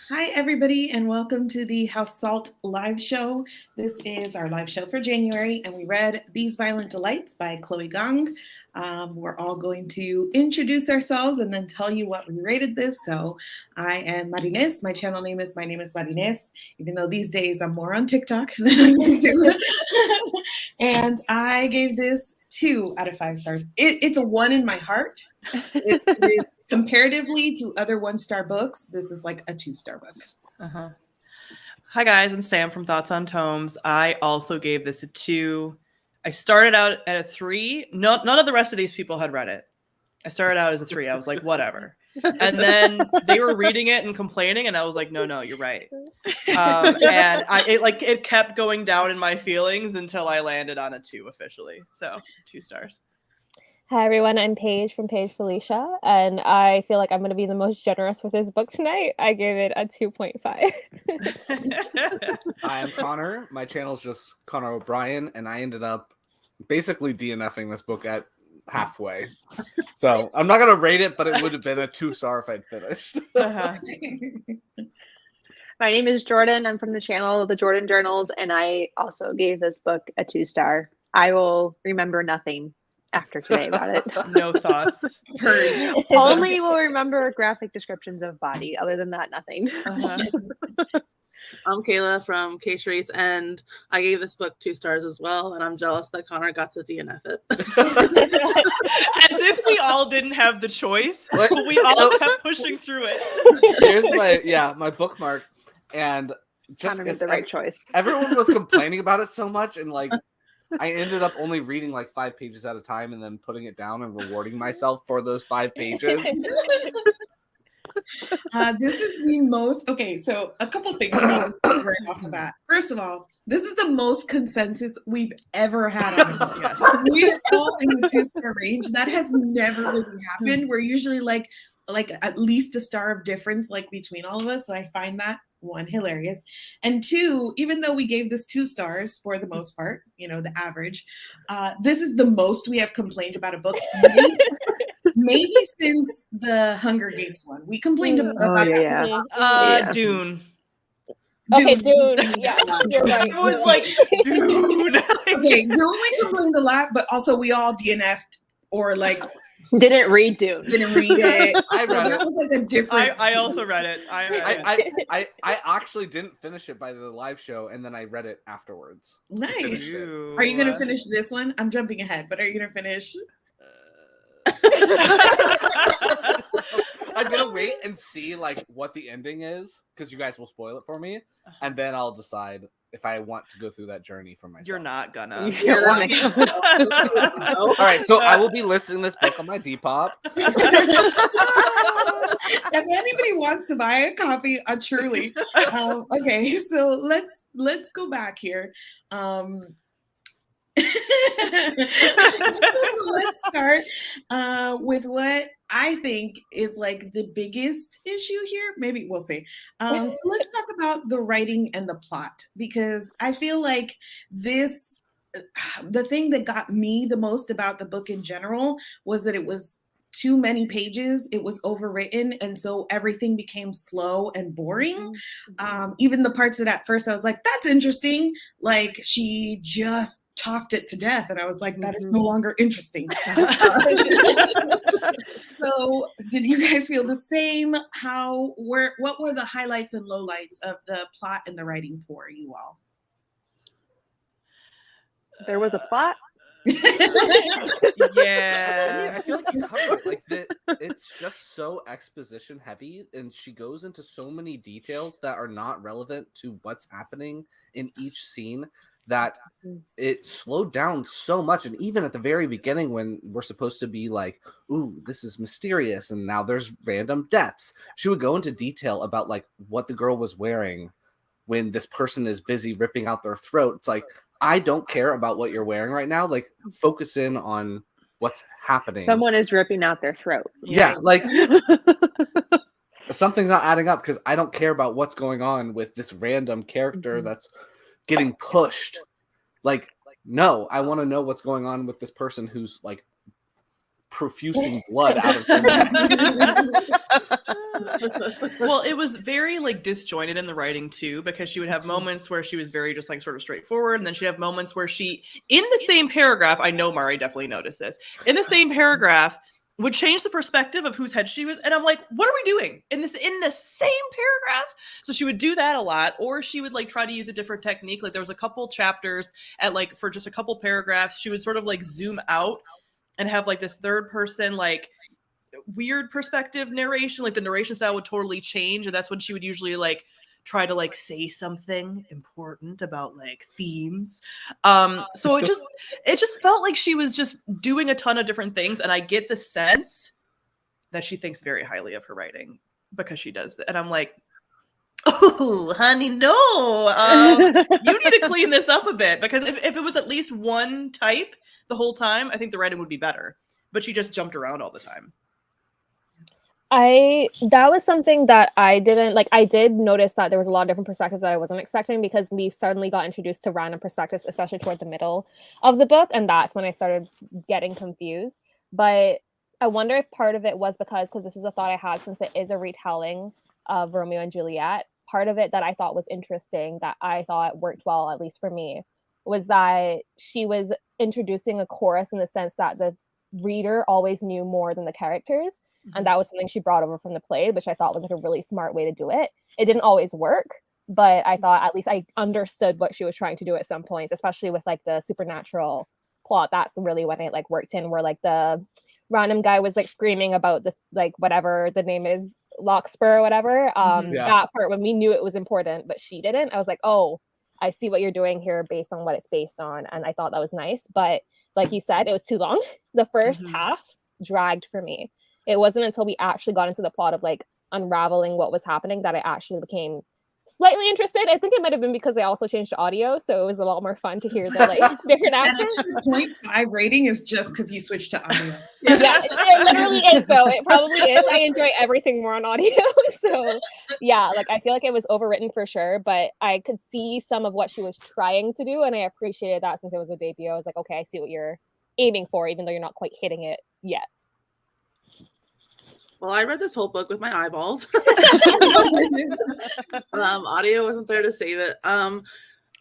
Hi, everybody, and welcome to the House Salt live show. This is our live show for January, and we read These Violent Delights by Chloe Gong. We're all going to introduce ourselves and then tell you what we rated this. So I am Marines. My channel name is Marines, even though these days I'm more on TikTok than on YouTube. And I gave this 2 out of 5 stars. It's a 1 in my heart. It is comparatively to other 1-star books, this is like a 2-star book. Hi guys, I'm Sam from Thoughts on Tomes. I also gave this a 2. I started out at a 3. None of the rest of these people had read it. I started out as a 3. I was like, whatever. And then they were reading it and complaining, and I was like, no, you're right. And it kept going down in my feelings until I landed on a 2 officially. So 2 stars. Hi everyone, I'm Paige from Paige Felicia, and I feel like I'm going to be the most generous with this book tonight. I gave it a 2.5. Hi, I'm Connor. My channel's just Connor O'Brien, and I ended up basically DNFing this book at halfway. So I'm not going to rate it, but it would have been a 2-star if I'd finished. My name is Jordan. I'm from the channel The Jordan Journals, and I also gave this book a 2-star. I will remember nothing after today about it. No thoughts. Purge. Only will remember graphic descriptions of body. Other than that, nothing. I'm Kayla from K-Trace, and I gave this book 2 stars as well, and I'm jealous that Connor got to DNF it. As if we all didn't have the choice. But we all kept pushing through it. Here's my bookmark, and just Connor made the right choice. Everyone was complaining about it so much, and like I ended up only reading like 5 pages at a time and then putting it down and rewarding myself for those 5 pages. This is the most, okay, so a couple things about this book right off the bat. First of all, this is the most consensus we've ever had on a book. Yes. We're all in the 2-star range. That has never really happened. We're usually like at least a star of difference like between all of us. So I find that 1, hilarious. And 2, even though we gave this 2 stars for the most part, the average, this is the most we have complained about a book. Maybe since the Hunger Games one. We complained about that. Dune. Okay, Dune. Yeah, you're right. Everyone's like, Dune. Okay, Dune we complained a lot, but also we all DNF'd or like didn't read Dune. Didn't read it. I read that it. was like a different. I also read it. I actually didn't finish it by the live show, and then I read it afterwards. Nice. Are you gonna finish this one? I'm jumping ahead, but are you gonna finish? I'm gonna wait and see like what the ending is, because you guys will spoil it for me, and then I'll decide if I want to go through that journey for myself. You're not gonna. All right, so I will be listing this book on my Depop. If anybody wants to buy a copy, truly. Okay, so let's go back here. Let's start with what I think is like the biggest issue here. Maybe we'll see. So let's talk about the writing and the plot, because I feel like the thing that got me the most about the book in general was that it was too many pages. It was overwritten, and so everything became slow and boring. Even the parts that at first I was like, that's interesting, like she just talked it to death, and I was like, that is no longer interesting. So did you guys feel the same? What were the highlights and lowlights of the plot and the writing for you all? There was a plot. Yeah. I feel like you covered it. Like it's just so exposition heavy, and she goes into so many details that are not relevant to what's happening in each scene, that it slowed down so much. And even at the very beginning, when we're supposed to be like, ooh, this is mysterious, and now there's random deaths, she would go into detail about like what the girl was wearing when this person is busy ripping out their throat. It's like, I don't care about what you're wearing right now. Like, focus in on what's happening. Someone is ripping out their throat. Yeah, like something's not adding up, because I don't care about what's going on with this random character that's getting pushed. Like, no, I want to know what's going on with this person who's like profusing blood out of her mouth. Well, it was very like disjointed in the writing too, because she would have moments where she was very just like sort of straightforward, and then she'd have moments where she, in the same paragraph, I know Mari definitely noticed this, in the same paragraph would change the perspective of whose head she was, and I'm like, what are we doing in the same paragraph? So she would do that a lot, or she would like try to use a different technique. Like there was a couple chapters at like for just a couple paragraphs, she would sort of like zoom out and have like this third person like weird perspective narration. Like the narration style would totally change, and that's when she would usually like try to like say something important about like themes. So it just felt like she was just doing a ton of different things, and I get the sense that she thinks very highly of her writing because she does that. And I'm like, oh honey, no, you need to clean this up a bit, because if it was at least one type the whole time, I think the writing would be better, but she just jumped around all the time. That was something that I didn't like. I did notice that there was a lot of different perspectives that I wasn't expecting, because we suddenly got introduced to random perspectives, especially toward the middle of the book, and that's when I started getting confused. But I wonder if part of it was because this is a thought I had, since it is a retelling of Romeo and Juliet. Part of it that I thought was interesting, that I thought worked well, at least for me, was that she was introducing a chorus in the sense that the reader always knew more than the characters. And that was something she brought over from the play, which I thought was like a really smart way to do it. It didn't always work, but I thought at least I understood what she was trying to do at some points, especially with like the supernatural plot. That's really when it like worked in, where like the random guy was like screaming about the like whatever the name is, Larkspur or whatever. That part, when we knew it was important, but she didn't, I was like, oh, I see what you're doing here based on what it's based on. And I thought that was nice. But like you said, it was too long. The first half dragged for me. It wasn't until we actually got into the plot of like unraveling what was happening that I actually became slightly interested. I think it might have been because I also changed to audio, so it was a lot more fun to hear the like different accents. That extra 0.5 rating is just because you switched to audio. Yeah, it literally is though. It probably is. I enjoy everything more on audio. So yeah, like I feel like it was overwritten for sure, but I could see some of what she was trying to do, and I appreciated that since it was a debut. I was like, okay, I see what you're aiming for, even though you're not quite hitting it yet. Well, I read this whole book with my eyeballs. Audio wasn't there to save it. I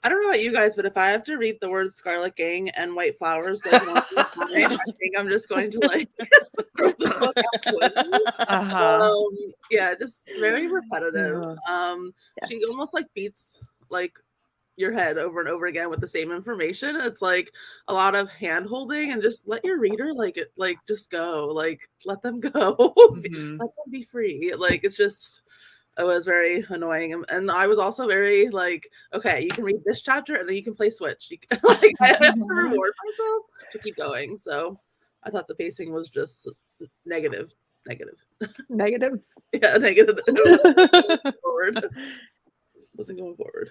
don't know about you guys, but if I have to read the words Scarlet Gang and White Flowers like one at a time, I think I'm just going to like throw the book out the window. Yeah, just very repetitive. She almost like beats like your head over and over again with the same information. It's like a lot of hand holding, and just let your reader like it, like just go, like let them go. Let them be free. Like it was very annoying. And I was also very like, okay, you can read this chapter and then you can play Switch. Like I have to reward myself to keep going. So I thought the pacing was just negative. Negative. Yeah, negative. Forward. Wasn't going forward.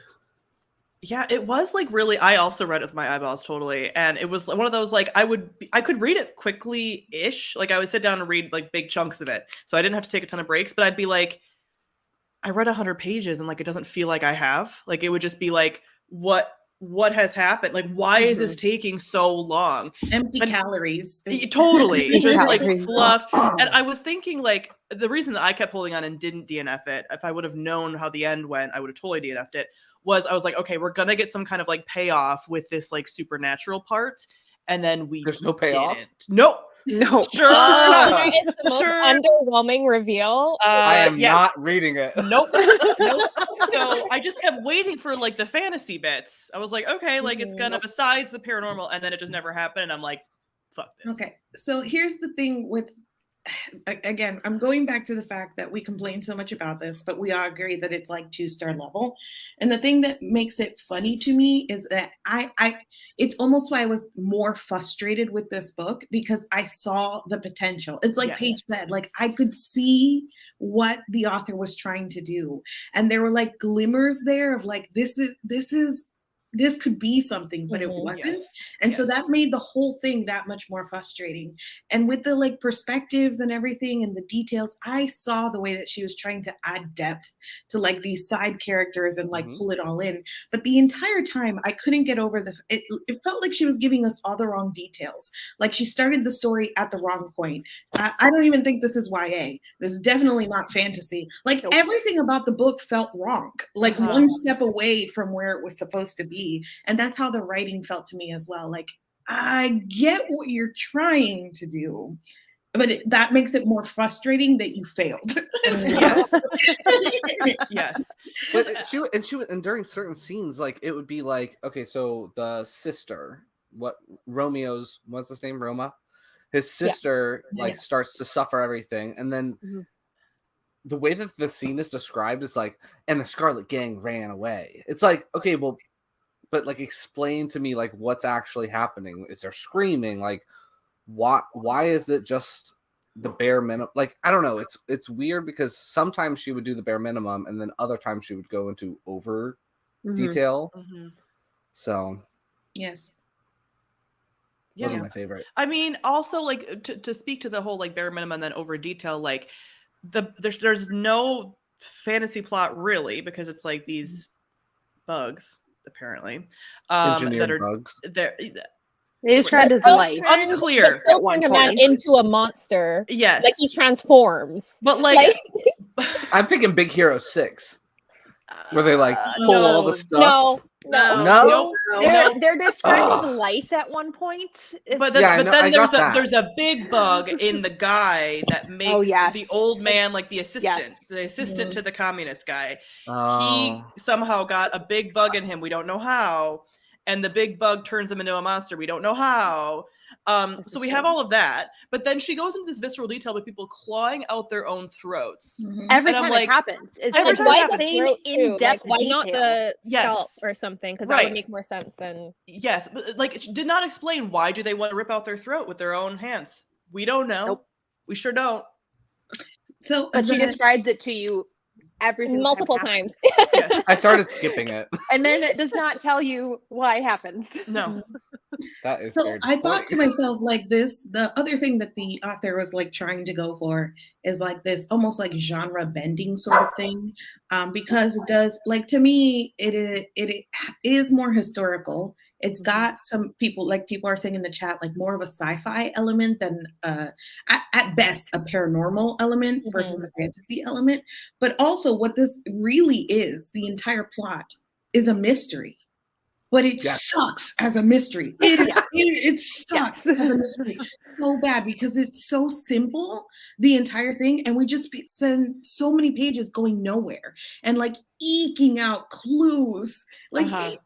Yeah, it was like really, I also read it with my eyeballs totally. And it was one of those, like, I could read it quickly-ish. Like I would sit down and read like big chunks of it. So I didn't have to take a ton of breaks, but I'd be like, I read 100 pages and like, it doesn't feel like I have. Like, it would just be like, what has happened? Like, why is this taking so long? Empty calories. Totally. Just like fluff. And I was thinking like, the reason that I kept holding on and didn't DNF it, if I would have known how the end went, I would have totally DNF'd it, was I was like, okay, we're gonna get some kind of like payoff with this like supernatural part. And then there's no payoff? Didn't. Nope. No. Sure. It's the most underwhelming reveal. I am not reading it. Nope. So I just kept waiting for like the fantasy bits. I was like, okay, like it's gonna besides the paranormal, and then it just never happened. And I'm like, fuck this. Okay. So here's the thing with, again, I'm going back to the fact that we complain so much about this, but we all agree that it's like 2-star level. And the thing that makes it funny to me is that it's almost why I was more frustrated with this book, because I saw the potential. It's like Paige said, like I could see what the author was trying to do. And there were like glimmers there of like, this is this could be something, but it Mhm. wasn't. Yes. And so that Yes. made the whole thing that much more frustrating. And with the like perspectives and everything and the details, I saw the way that she was trying to add depth to like these side characters and like Mhm. pull it all in. But the entire time I couldn't get over it felt like she was giving us all the wrong details. Like she started the story at the wrong point. I don't even think this is YA. This is definitely not fantasy. Like Nope. everything about the book felt wrong, like Uh-huh. one step away from where it was supposed to be. And that's how the writing felt to me as well. Like, I get what you're trying to do, but that makes it more frustrating that you failed. Yes. Yes. But and during certain scenes, like it would be like, okay, so the sister, what's his name, Roma, his sister like Yes. starts to suffer everything, and then Mhm. the way that the scene is described is like, and the Scarlet Gang ran away. It's like, okay, well, but like explain to me like what's actually happening. Is there screaming? Like why is it just the bare minimum? Like I don't know. It's weird because sometimes she would do the bare minimum and then other times she would go into over Mhm. detail. Mhm. So Yes. those Yeah. are my favorite. I mean, also like to speak to the whole like bare minimum and then over detail, like there's no fantasy plot really because it's like these bugs apparently that Engineered are bugs. there. They described his Still life. Unclear. They still At one turned a man point. into a monster. Yes, Like he transforms. but like, I'm thinking Big Hero 6, where they like pull all the no, stuff. no. nope. They're described as lice at one point. But then, Yeah, I know- I got that. there's a big bug in the guy that makes yes. the old man like the assistant, Yes. the assistant to the communist guy. He Oh. somehow got a big bug in him. We don't know how. And the big bug turns him into a monster. We don't know how. So we have all of that. But then she goes into this visceral detail with people clawing out their own throats. Mhm. Every And I'm time like- it happens. It's every Like, time why it the happens. same throat too? in-depth Like, why not detail. the Yes. scalp or something? Because that Right. would make more sense than. Yes, but like it did not explain why do they want to rip out their throat with their own hands. We don't know. Nope. We sure don't. So But she the- describes it to you every single Multiple time it times. happens. Yes. I started skipping it. And then it does not tell you why it happens. No. That is So fair to I thought to point. myself, like this, the other thing that the author was like trying to go for is like this almost like genre bending sort of thing. Because it does, like to me, it is more historical. It's got some people are saying in the chat, like more of a sci-fi element than at best a paranormal element versus a fantasy element. But also what this really is, the entire plot is a mystery. But it Yes. sucks as a mystery. It sucks as a mystery so bad because it's so simple, the entire thing, and we just spend so many pages going nowhere and like eking out clues, like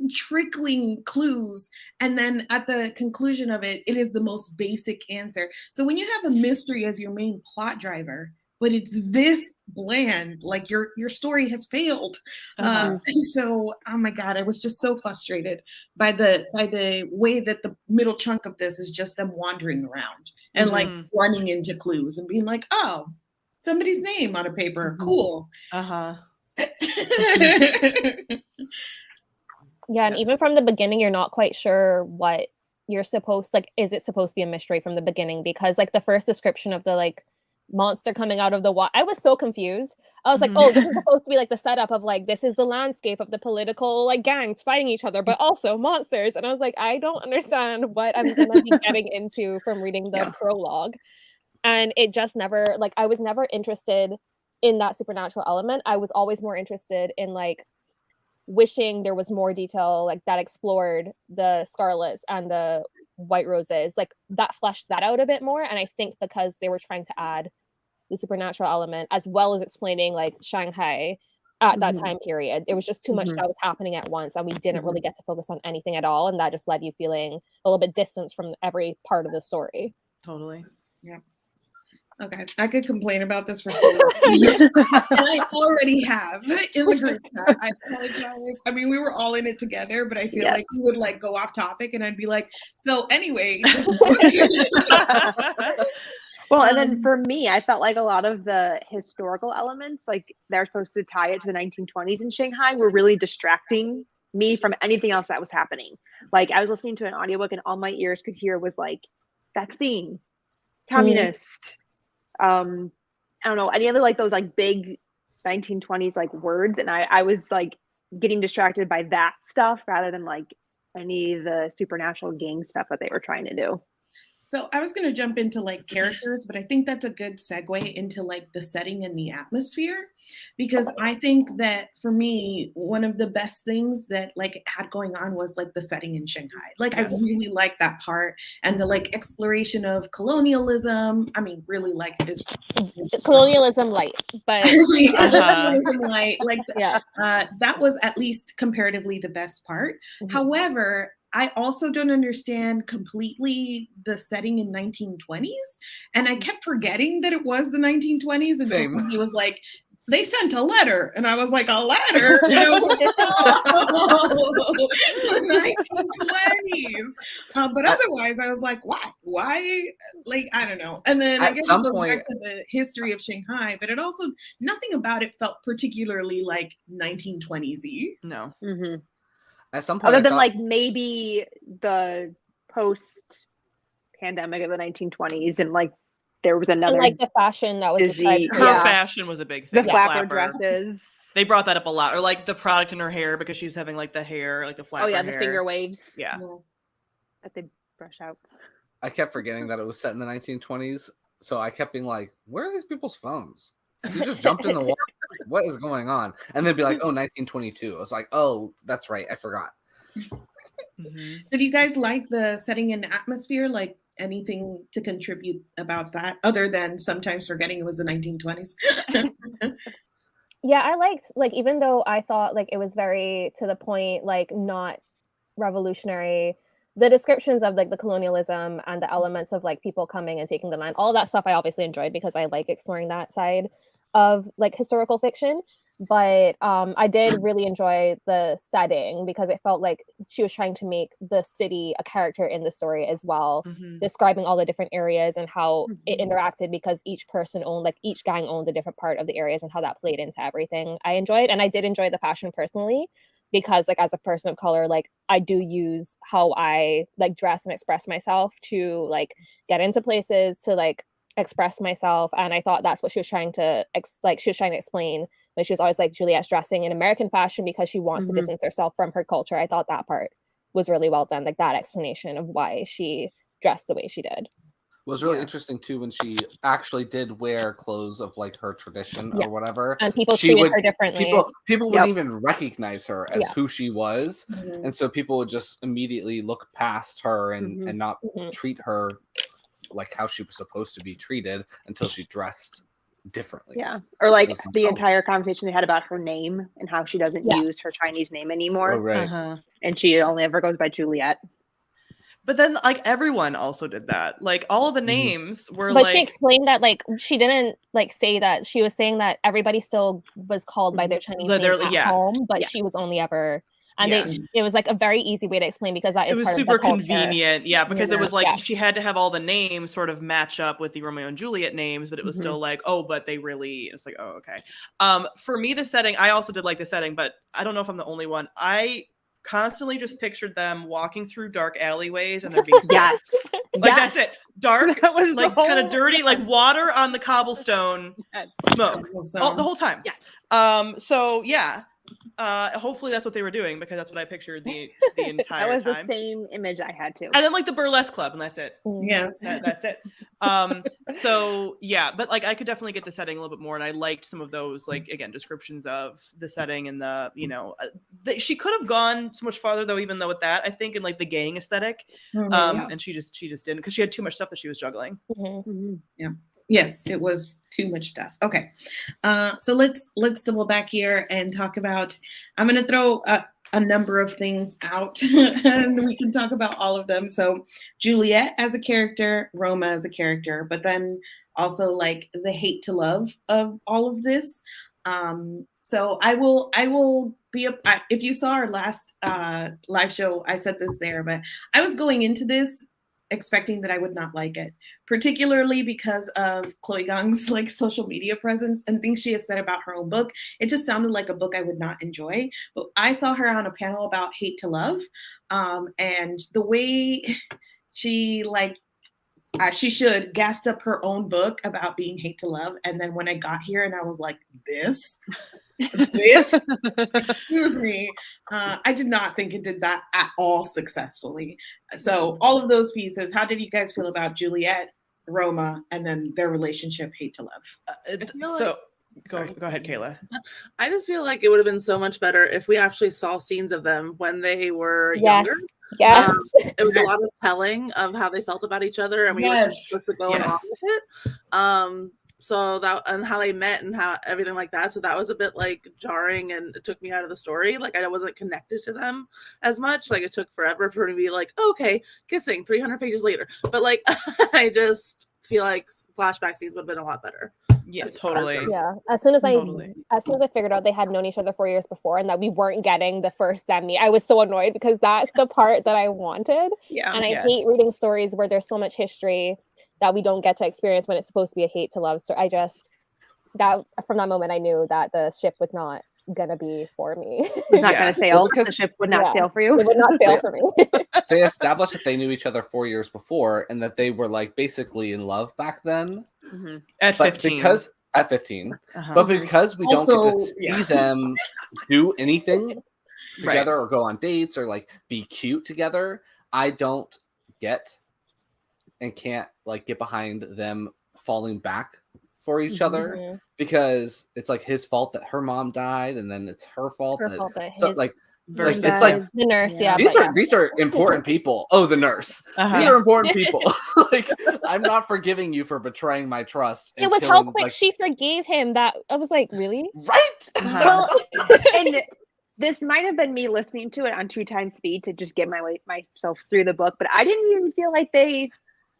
trickling clues, and then at the conclusion of it, it is the most basic answer. So when you have a mystery as your main plot driver, but it's this bland, like your story has failed. And so, oh my God, I was just so frustrated by the way that the middle chunk of this is just them wandering around and like running into clues and being like, oh, somebody's name on a paper, cool. Uh-huh. Yeah, and even from the beginning, you're not quite sure what you're supposed, like, is it supposed to be a mystery from the beginning? Because like the first description of the like monster coming out of the water, I was so confused. I was like, oh, this is supposed to be like the setup of like, this is the landscape of the political like gangs fighting each other, but also monsters. And I was like, I don't understand what I'm gonna be getting into from reading the prologue. And it just never, like, I was never interested in that supernatural element. I was always more interested in like wishing there was more detail like that explored the Scarlets and the White Roses, like that fleshed that out a bit more. And I think because they were trying to add the supernatural element as well as explaining like Shanghai at that time period, it was just too much that was happening at once, and we didn't really get to focus on anything at all, and that just led you feeling a little bit distanced from every part of the story. Totally. Yeah. Okay, I could complain about this for so long. And I already have in the group chat. I apologize. I mean, we were all in it together, but I feel like we would like go off topic and I'd be like, so anyway. Well, and then for me, I felt like a lot of the historical elements, like they're supposed to tie it to the 1920s in Shanghai, were really distracting me from anything else that was happening. Like I was listening to an audiobook and all my ears could hear was like vaccine, communist, I don't know, any other like those like big 1920s like words. And I was like getting distracted by that stuff rather than like any of the supernatural gang stuff that they were trying to do. So I was going to jump into like characters, but I think that's a good segue into like the setting and the atmosphere, because I think that for me, one of the best things that like it had going on was like the setting in Shanghai. Like I really like that part, and the like exploration of colonialism. I mean, really like is colonialism light, but colonialism light. Like yeah, that was at least comparatively the best part. However, I also don't understand completely the setting in 1920s. And I kept forgetting that it was the 1920s until he was like, they sent a letter. And I was like, a letter? And I was like, oh, the 1920s. But otherwise, I was like, why? Why? Like, I don't know. And then I guess it goes back to the history of Shanghai, but it also, nothing about it felt particularly like 1920s-y. No. At some point, other than like maybe the post pandemic of the 1920s, and like there was another and, like the fashion that was busy, her fashion was a big thing. The flapper dresses. They brought that up a lot, or like the product in her hair because she was having like the hair, like the flapper. The finger waves. Yeah, that they brush out. I kept forgetting that it was set in the 1920s, so I kept being like, "Where are these people's phones? You just jumped in the water. What is going on?" And they'd be like, "Oh, 1922." I was like, "Oh, that's right. I forgot." Did you guys like the setting and atmosphere? Like anything to contribute about that other than sometimes forgetting it was the 1920s? Yeah, I liked, like, even though I thought like it was very to the point, like not revolutionary, the descriptions of like the colonialism and the elements of like people coming and taking the land, all that stuff I obviously enjoyed because I like exploring that side of like historical fiction. But I did really enjoy the setting because it felt like she was trying to make the city a character in the story as well, describing all the different areas and how it interacted, because each person owned, like each gang owns a different part of the areas and how that played into everything. I enjoyed, and I did enjoy the fashion personally because like as a person of color, like I do use how I like dress and express myself to like get into places, to like express myself. And I thought that's what she was trying to explain when she was always like, Juliet's dressing in American fashion because she wants to distance herself from her culture. I thought that part was really well done, like that explanation of why she dressed the way she did. It was really interesting too when she actually did wear clothes of like her tradition or whatever, and people treated her differently. People wouldn't even recognize her as who she was, and so people would just immediately look past her and not treat her like how she was supposed to be treated until she dressed differently. Yeah, or like the entire conversation they had about her name and how she doesn't use her Chinese name anymore. Oh, right. And she only ever goes by Juliet. But then like everyone also did that. Like all of the names were but like, she explained that like she didn't like say that. She was saying that everybody still was called by their Chinese name at home, but she was only ever, and it was like a very easy way to explain because that is it was part super of the culture. convenient. Yeah, because it was like she had to have all the names sort of match up with the Romeo and Juliet names, but it was still like, oh, but they really, it's like, oh, okay. For me, the setting, I also did like the setting, but I don't know if I'm the only one. I constantly just pictured them walking through dark alleyways and they're being smoked. Like that's it. Dark, that was like kind of dirty, like water on the cobblestone, smoke the whole time. So yeah. Hopefully that's what they were doing because that's what I pictured the entire time. That was the same image I had too. And then like the burlesque club, and that's it. Yes, that's it. So yeah, but like I could definitely get the setting a little bit more, and I liked some of those like again descriptions of the setting and the she could have gone so much farther though, even though with that I think in like the gang aesthetic, and she just didn't because she had too much stuff that she was juggling. Yeah. Yes, it was too much stuff. Okay, so let's double back here and talk about. I'm going to throw a number of things out, and we can talk about all of them. So Juliet as a character, Roma as a character, but then also like the hate to love of all of this. So I will be if you saw our last live show, I said this there, but I was going into this expecting that I would not like it, particularly because of Chloe Gong's like social media presence and things she has said about her own book. It just sounded like a book I would not enjoy. But I saw her on a panel about hate to love, and the way she she should gassed up her own book about being hate to love. And then when I got here and I was like, this, excuse me, I did not think it did that at all successfully. So all of those pieces, how did you guys feel about Juliet, Roma, and then their relationship, hate to love? So go ahead, Kayla. I just feel like it would have been so much better if we actually saw scenes of them when they were younger. Yes. It was a lot of telling of how they felt about each other, and we were just supposed to go along with it. So that, and how they met and how everything like that. So that was a bit like jarring, and it took me out of the story. Like I wasn't connected to them as much. Like it took forever for me to be like, oh, okay, kissing 300 pages later. But like I just feel like flashback scenes would have been a lot better. Yes, totally. Yeah. As soon as I figured out they had known each other 4 years before and that we weren't getting the first them meet, I was so annoyed because that's the part that I wanted. Yeah. And I hate reading stories where there's so much history that we don't get to experience when it's supposed to be a hate to love story. From that moment I knew that the ship was not gonna be for me. It's not gonna sail because the ship would not sail for you. It would not sail for me. They established that they knew each other 4 years before and that they were like basically in love back then. Mm-hmm. At but 15. Because at 15, but because we don't get to see them do anything together or go on dates or like be cute together, I don't get and can't like get behind them falling back for each other, because it's like his fault that her mom died, and then it's her fault. So like it's like the nurse. These are important people. Oh, the nurse. These are important people. Like I'm not forgiving you for betraying my trust. It was how quick she forgave him that I was like, really? Right. Well, and this might have been me listening to it on 2 times speed to just get myself through the book, but I didn't even feel like they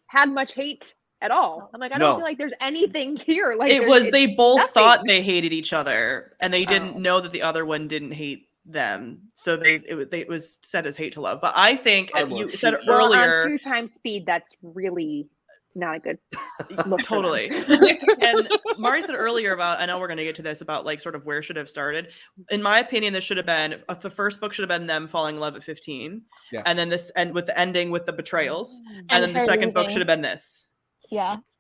had much hate at all. I'm like, I don't feel like there's anything here. Like they both thought they hated each other, and they didn't know that the other one didn't hate them, so it was set as hate to love. But I think you said earlier, on 2 times speed, that's really not a good look. Totally. And Mari said earlier about, I know we're going to get to this, about like sort of where should have started. In my opinion, this should have been, the first book should have been them falling in love at 15, and then this, and with the ending with the betrayals, and then the second book should have been this.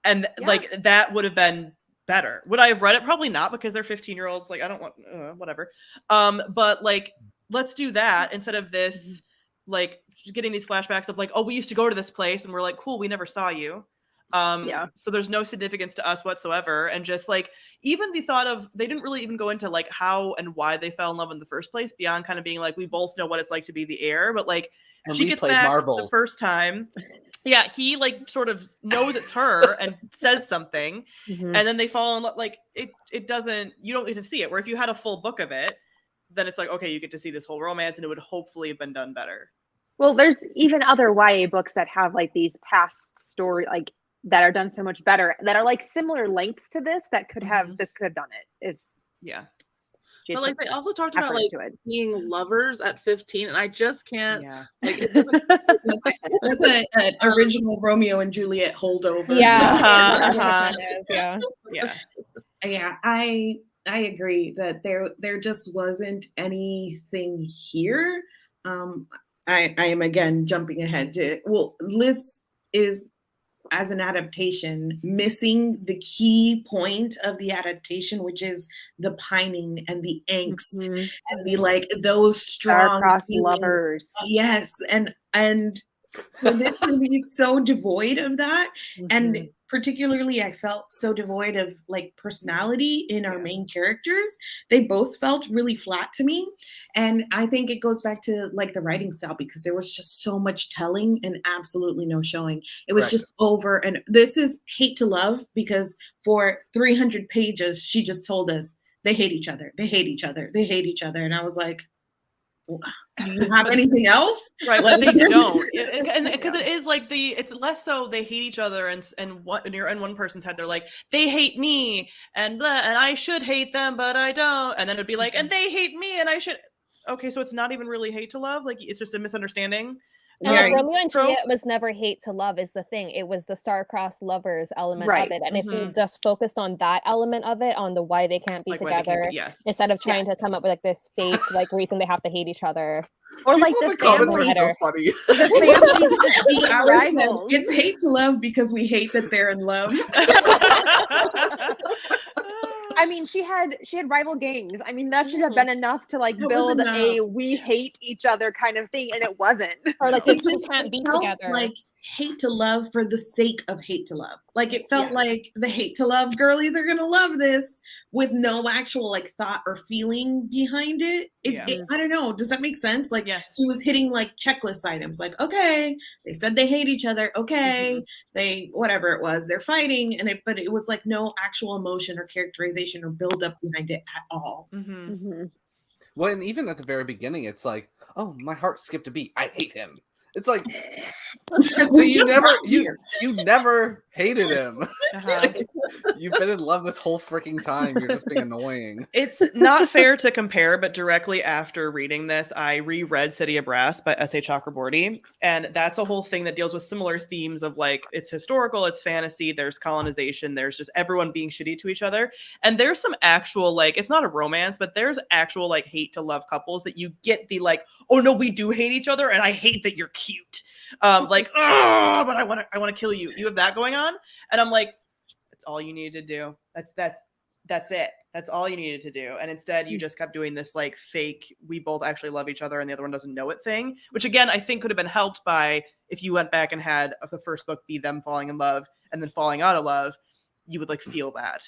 And like that would have been better. Would I have read it? Probably not, because they're 15-year-olds. Like I don't want whatever. But like let's do that instead of this. Like getting these flashbacks of like, oh, we used to go to this place, and we're like, cool, we never saw you. So there's no significance to us whatsoever. And just like even the thought of, they didn't really even go into like how and why they fell in love in the first place, beyond kind of being like, we both know what it's like to be the heir. But like she gets back the first time. Yeah, he like sort of knows it's her and says something, and then they fall in love. Like it doesn't, you don't get to see it. Where if you had a full book of it, then it's like, okay, you get to see this whole romance, and it would hopefully have been done better. Well, there's even other YA books that have like these past story, like that are done so much better, that are like similar lengths to this, that could have this could have done it. But like they also talked about like being lovers at 15, and I just can't. Like it doesn't. That's an original Romeo and Juliet holdover. I agree that there just wasn't anything here. I am again jumping ahead to, Liz is, as an adaptation, missing the key point of the adaptation, which is the pining and the angst and the like, those strong lovers. Yes, and for this to be so devoid of that, and particularly I felt so devoid of like personality in our main characters. They both felt really flat to me, and I think it goes back to like the writing style, because there was just so much telling and absolutely no showing. It was just over, and this is hate to love, because for 300 pages she just told us they hate each other, they hate each other, they hate each other, and I was like, do you have anything else? Right, like, they don't, and because it is like it's less so they hate each other, and you're in one person's head, they're like, they hate me, and I should hate them, but I don't, and then it'd be like, and they hate me, and I should. Okay, so it's not even really hate to love, like it's just a misunderstanding. And Yeah. like Romeo and Trope. Juliet was never hate to love is the thing. It was the star-crossed lovers element Right. of it. And if we Mhm. just focused on that element of it, on the why they can't be Like why they together, can't be, yes. instead of trying to Yes. come up with like this fake like reason they have to hate each other. Or like People the in the comments family, are so Better. funny. the families just being Alice said, rivals. it's hate to love because we hate that they're in love. I mean, she had rival gangs. I mean, that should have been enough to like That was build enough. a we hate each other kind of thing, and it wasn't. Or like No. the two can't be felt together. like hate to love for the sake of hate to love. Like it felt Yeah. like the hate to love girlies are gonna love this with no actual like thought or feeling behind it. Yeah. I don't know. Does that make sense? Like Yes. she was hitting like checklist items. Like okay, they said they hate each other. Okay, they whatever it was, they're fighting, but it was like no actual emotion or characterization or build up behind it at all. Mhm. Mm-hmm. Well, and even at the very beginning, it's like, oh, my heart skipped a beat. I hate him. It's like, so We you just never got you here. you never hated him. Uh-huh. Like, you've been in love this whole freaking time. You're just being annoying. It's not fair to compare, but directly after reading this, I reread City of Brass by S.A. Chakraborty. And that's a whole thing that deals with similar themes of like, it's historical, it's fantasy, there's colonization, there's just everyone being shitty to each other. And there's some actual, like, it's not a romance, but there's actual like hate to love couples that you get the like, oh no, we do hate each other and I hate that you're cute. Like, oh, but I want to kill you. You have that going on. And I'm like, that's all you needed to do. That's it. That's all you needed to do. And instead you just kept doing this like fake, we both actually love each other and the other one doesn't know it thing, which again, I think could have been helped by if you went back and had the first book be them falling in love and then falling out of love, you would like feel that.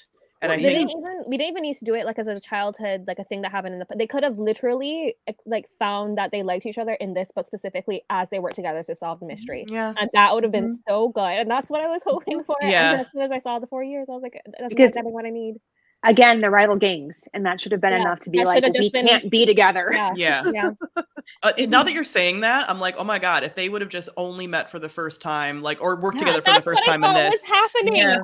And Well, I we think didn't even need to do it like as a childhood, like a thing that happened in the. They could have literally like found that they liked each other in this book specifically as they worked together to solve the mystery, yeah. and that would have been so good. And that's what I was hoping for. Yeah. And as soon as I saw the 4 years, I was like, that's Because- not getting what I need. Again, the rival gangs, and that should have been Yeah, enough to be that like, should have we just been- can't be together. Yeah, Yeah. yeah. Now that you're saying that, I'm like, oh my God, if they would have just only met for the first time, like, or worked Yeah, together for the that's first what I time in thought this. was happening. Yes.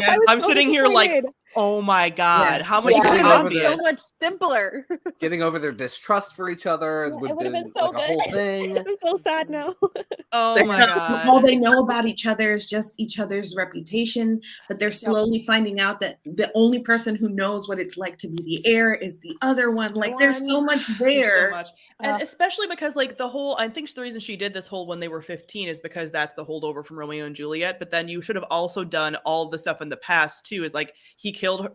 I was I'm so sitting here like, disappointed. oh my God, Yes. how much It Yeah. could more have been obvious. so much simpler. Getting over their distrust for each other Yeah, would it would have been been so like a whole good. thing. I'm so sad now. Oh my All God. they know about each other is just each other's reputation, but they're slowly finding out that the only person who knows what it's like to be the heir is the other one. Like there's so much There's so there. much. And especially because like the whole, I think the reason she did this whole when they were 15 is because that's the holdover from Romeo and Juliet. But then you should have also done all of the stuff in the past too, is like he killed,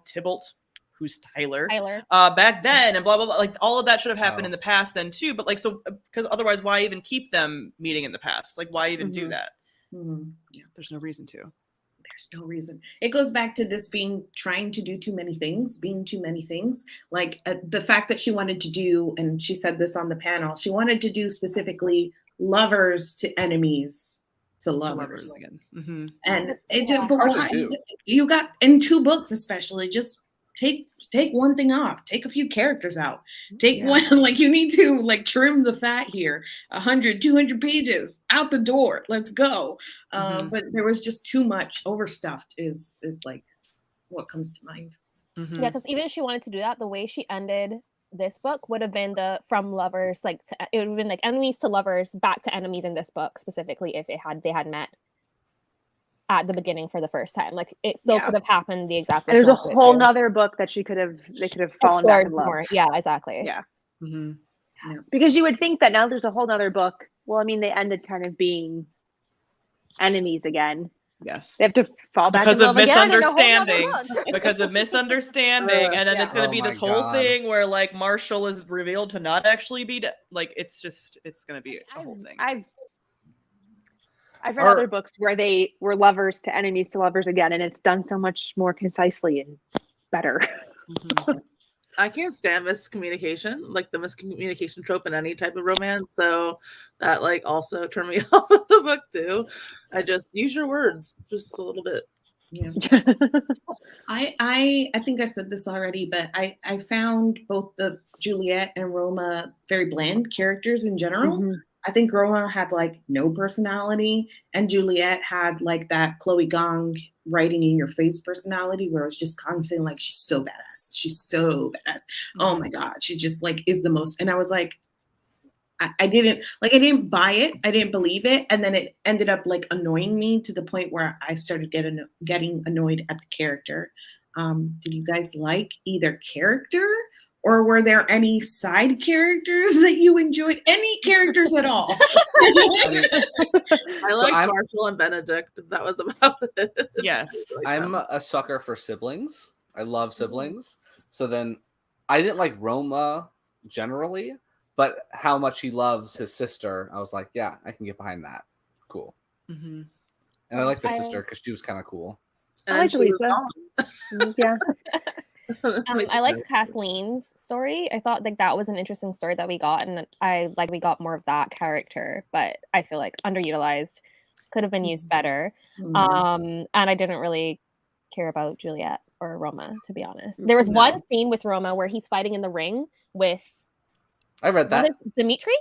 Tybalt, who's Tyler, back then and blah, blah, blah. Like all of that should have happened Wow. in the past then too. But like, so, because otherwise why even keep them meeting in the past? Like why even do that? Mhm. There's no reason to. There's no reason. It goes back to this being trying to do too many things, being too many things. Like the fact that she wanted to do, and she said this on the panel, she wanted to do specifically lovers to enemies to lovers. again. Mm-hmm. And it Yeah. just, but Hard to why? do. You got in 2 books, especially, just take one thing off, take a few characters out, take one, like you need to like trim the fat here, 100, 200 pages out the door. Let's go. Mhm. But there was just too much. Overstuffed is like what comes to mind. Mm-hmm. Yeah, because even if she wanted to do that, the way she ended this book would have been the from lovers, like it would have been like enemies to lovers, back to enemies in this book specifically if they had met at the beginning for the first time. Like it still Yeah. could have happened the exact. And there's a opposite whole too. nother book that they could have fallen back Explored in love. more. Yeah, exactly. Yeah. Mm-hmm. Because you would think that now there's a whole nother book. Well, I mean, they ended kind of being enemies again. Yes. They have to fall back Because in of love again in a whole nother misunderstanding. book. Because of misunderstanding, and then Yeah. it's going to Oh be this my whole God. thing where like Marshall is revealed to not actually be like it's going to be a whole thing. I've read Or- other books where they were lovers to enemies to lovers again, and it's done so much more concisely and better. Mhm. I can't stand miscommunication, like the miscommunication trope in any type of romance. So that like also turned me off of the book too. I just use your words just a little bit. Yeah. I think I've said this already, but I found both the Juliet and Roma very bland characters in general. Mhm. I think Roma had like no personality, and Juliet had like that Chloe Gong writing in your face personality, where it was just constantly like, she's so badass. She's so badass. Oh my God. She just like is the most. And I was like, I didn't buy it. I didn't believe it. And then it ended up like annoying me to the point where I started getting annoyed at the character. Did you guys like either character, or were there any side characters that you enjoyed? Any characters at all? I like I'm- Marshall and Benedict. That was about it. Yes. Like I'm them. a sucker for siblings. I love siblings. So then I didn't like Roma generally, but how much he loves his sister, I was like, yeah, I can get behind that. Cool. Mm-hmm. And I like the I- sister because she was kind of cool. And I then like she was Lisa. Yeah. gone. Like, I liked Kathleen's story. I thought like that was an interesting story that we got, and we got more of that character, but I feel like underutilized, could have been used better. Mhm. And I didn't really care about Juliet or Roma, to be honest. There was one scene with Roma where he's fighting in the ring with I read that. Dimitri.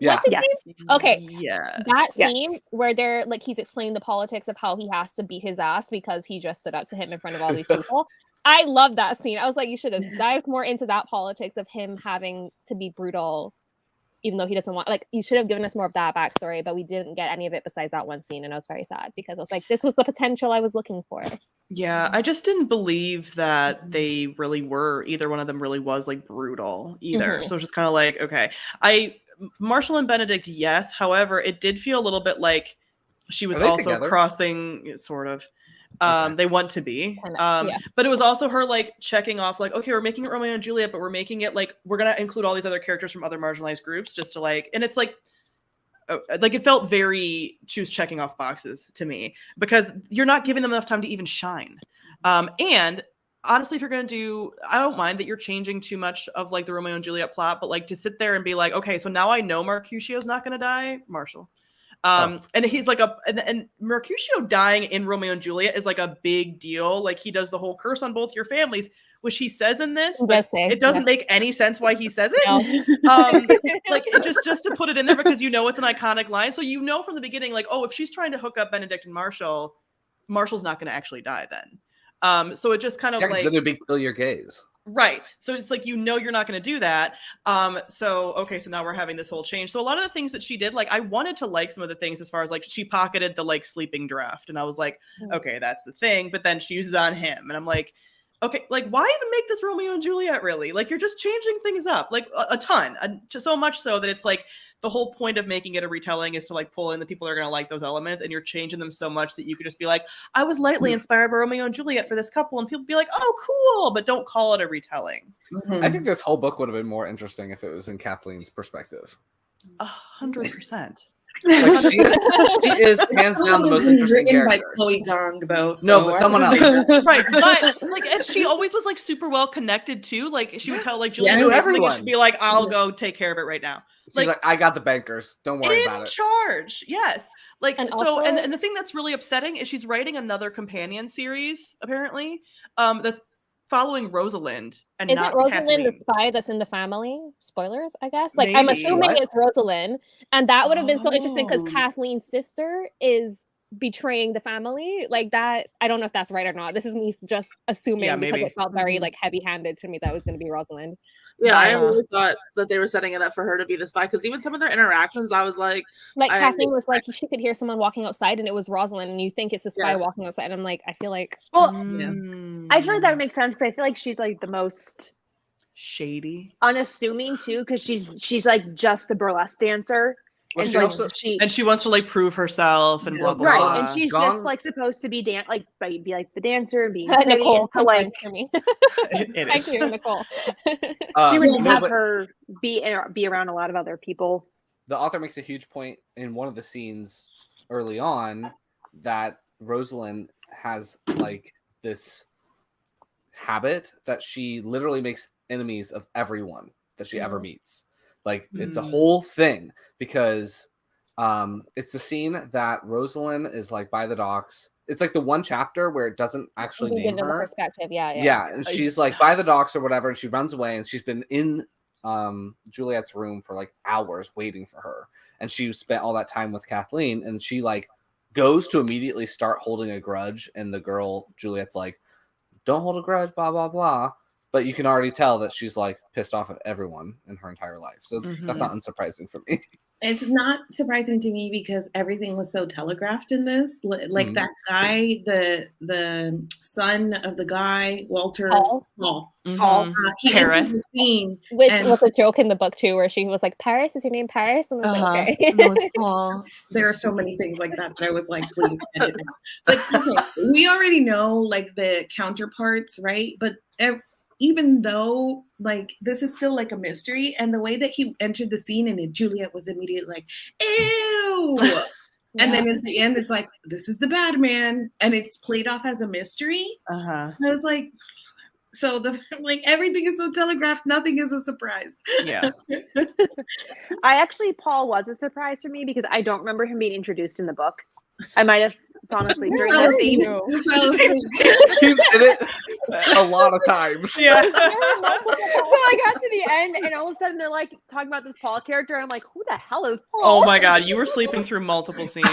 Yeah. What's his Yes. name? Okay. Yes. That Yes. scene where they're like he's explaining the politics of how he has to beat his ass because he just stood up to him in front of all these people. I love that scene. I was like, you should have dived more into that politics of him having to be brutal, even though he doesn't want. Like, you should have given us more of that backstory, but we didn't get any of it besides that one scene, and I was very sad because I was like, this was the potential I was looking for. Yeah, I just didn't believe that they really were. Either one of them really was like brutal either. Mhm. So it's just kind of like, okay, Marshall and Benedict, yes. However, it did feel a little bit like she was Are they also together? crossing, sort of. Okay. They want to be. Kinda, yeah. But it was also her like checking off, like, okay, we're making it Romeo and Juliet, but we're making it like we're gonna include all these other characters from other marginalized groups just to like, and it's like it felt very she was checking off boxes to me because you're not giving them enough time to even shine. And honestly, if you're going to do, I don't mind that you're changing too much of like the Romeo and Juliet plot, but like to sit there and be like, okay, so now I know Mercutio's not going to die, Marshall. And he's like and Mercutio dying in Romeo and Juliet is like a big deal. Like he does the whole curse on both your families, which he says in this, but it doesn't make any sense why he says it. No. Like just to put it in there because you know it's an iconic line. So you know from the beginning, like, oh, if she's trying to hook up Benedict and Marshall, Marshall's not going to actually die then. So it just kind of Yeah, 'cause like then it'd be kill your gaze. right. So it's like you're not going to do that. So okay, so now we're having this whole change. So a lot of the things that she did, like I wanted to like some of the things as far as like she pocketed the like sleeping draft, and I was like, okay, that's the thing. But then she uses on him, and I'm like, okay, like why even make this Romeo and Juliet really? Like you're just changing things up like a ton, so much so that it's like the whole point of making it a retelling is to like pull in the people that are going to like those elements, and you're changing them so much that you could just be like, I was lightly inspired by Romeo and Juliet for this couple, and people be like, oh, cool, but don't call it a retelling. I think this whole book would have been more interesting if it was in Kathleen's perspective. 100%. Like she is hands down the most interesting written by character. Chloe Gong, though. No, so but I someone don't else. know. Right, but like, and she always was like super well connected too. Like she would tell like Julia, Yeah. to do something, and Everyone. she'd be like, "I'll go take care of it right now." She's like, I got the bankers. Don't worry in about it. charge, yes. Like And so, also- and the thing that's really upsetting is she's writing another companion series apparently, that's following Rosalind and Isn't not Rosalind Kathleen. the spy that's in the family? Spoilers, I guess. Like I'm Maybe. assuming What? it's Rosalind, and that would have been so interesting because Oh. Kathleen's sister is betraying the family like that. I don't know if that's right or not. This is me just assuming Yeah, because maybe. it felt very Mhm. like heavy-handed to me that it was going to be Rosalind. Yeah, I But, really thought that they were setting it up for her to be the spy because even some of their interactions, I was like, Like I- Kathleen was like she could hear someone walking outside and it was Rosalind, and you think it's the spy Yeah. walking outside. And I'm like, I feel like Well, Yes. I feel like that would make sense because I feel like she's like the most shady, unassuming too, because she's like just the burlesque dancer, Well, and she like also- she and she wants to like prove herself and blah blah right, blah. and she's Gong- just like supposed to be be like the dancer and being pretty, Nicole and so like for me. It Thank is. you, Nicole. she would no, have but her be around a lot of other people. the author makes a huge point in one of the scenes early on that Rosalind has like this habit that she literally makes enemies of everyone that she ever meets. Like it's a Mm. whole thing because it's the scene that Rosalind is like by the docks. It's like the one chapter where it doesn't actually We get name into the her. perspective, yeah. Yeah, and she's like by the docks or whatever, and she runs away, and she's been in Juliet's room for like hours waiting for her, and she spent all that time with Kathleen, and she like goes to immediately start holding a grudge, and the girl Juliet's like, "Don't hold a grudge," blah blah blah, but you can already tell that she's like pissed off at everyone in her entire life. So that's not unsurprising for me. It's not surprising to me because everything was so telegraphed in this. Like that guy, the son of the guy, Walter's Paul. He enters the scene, which was a joke in the book too, where she was like, "Paris, is your name Paris?" And I was like, "Okay." No, it's Paul. There are so many things like that I was like, please edit it out. Like, okay, we already know like the counterparts, right? But even though like this is still like a mystery, and the way that he entered the scene and Juliet was immediately like, ew. And then at the end it's like, this is the bad man, and it's played off as a mystery. I was like, so like everything is so telegraphed, nothing is a surprise. Yeah. Paul was a surprise for me because I don't remember him being introduced in the book. I might have fallen asleep during that scene. He's in it a lot of times. Yeah. So I got to the end, and all of a sudden they're like talking about this Paul character. And I'm like, who the hell is Paul? Oh my god, you were sleeping through multiple scenes.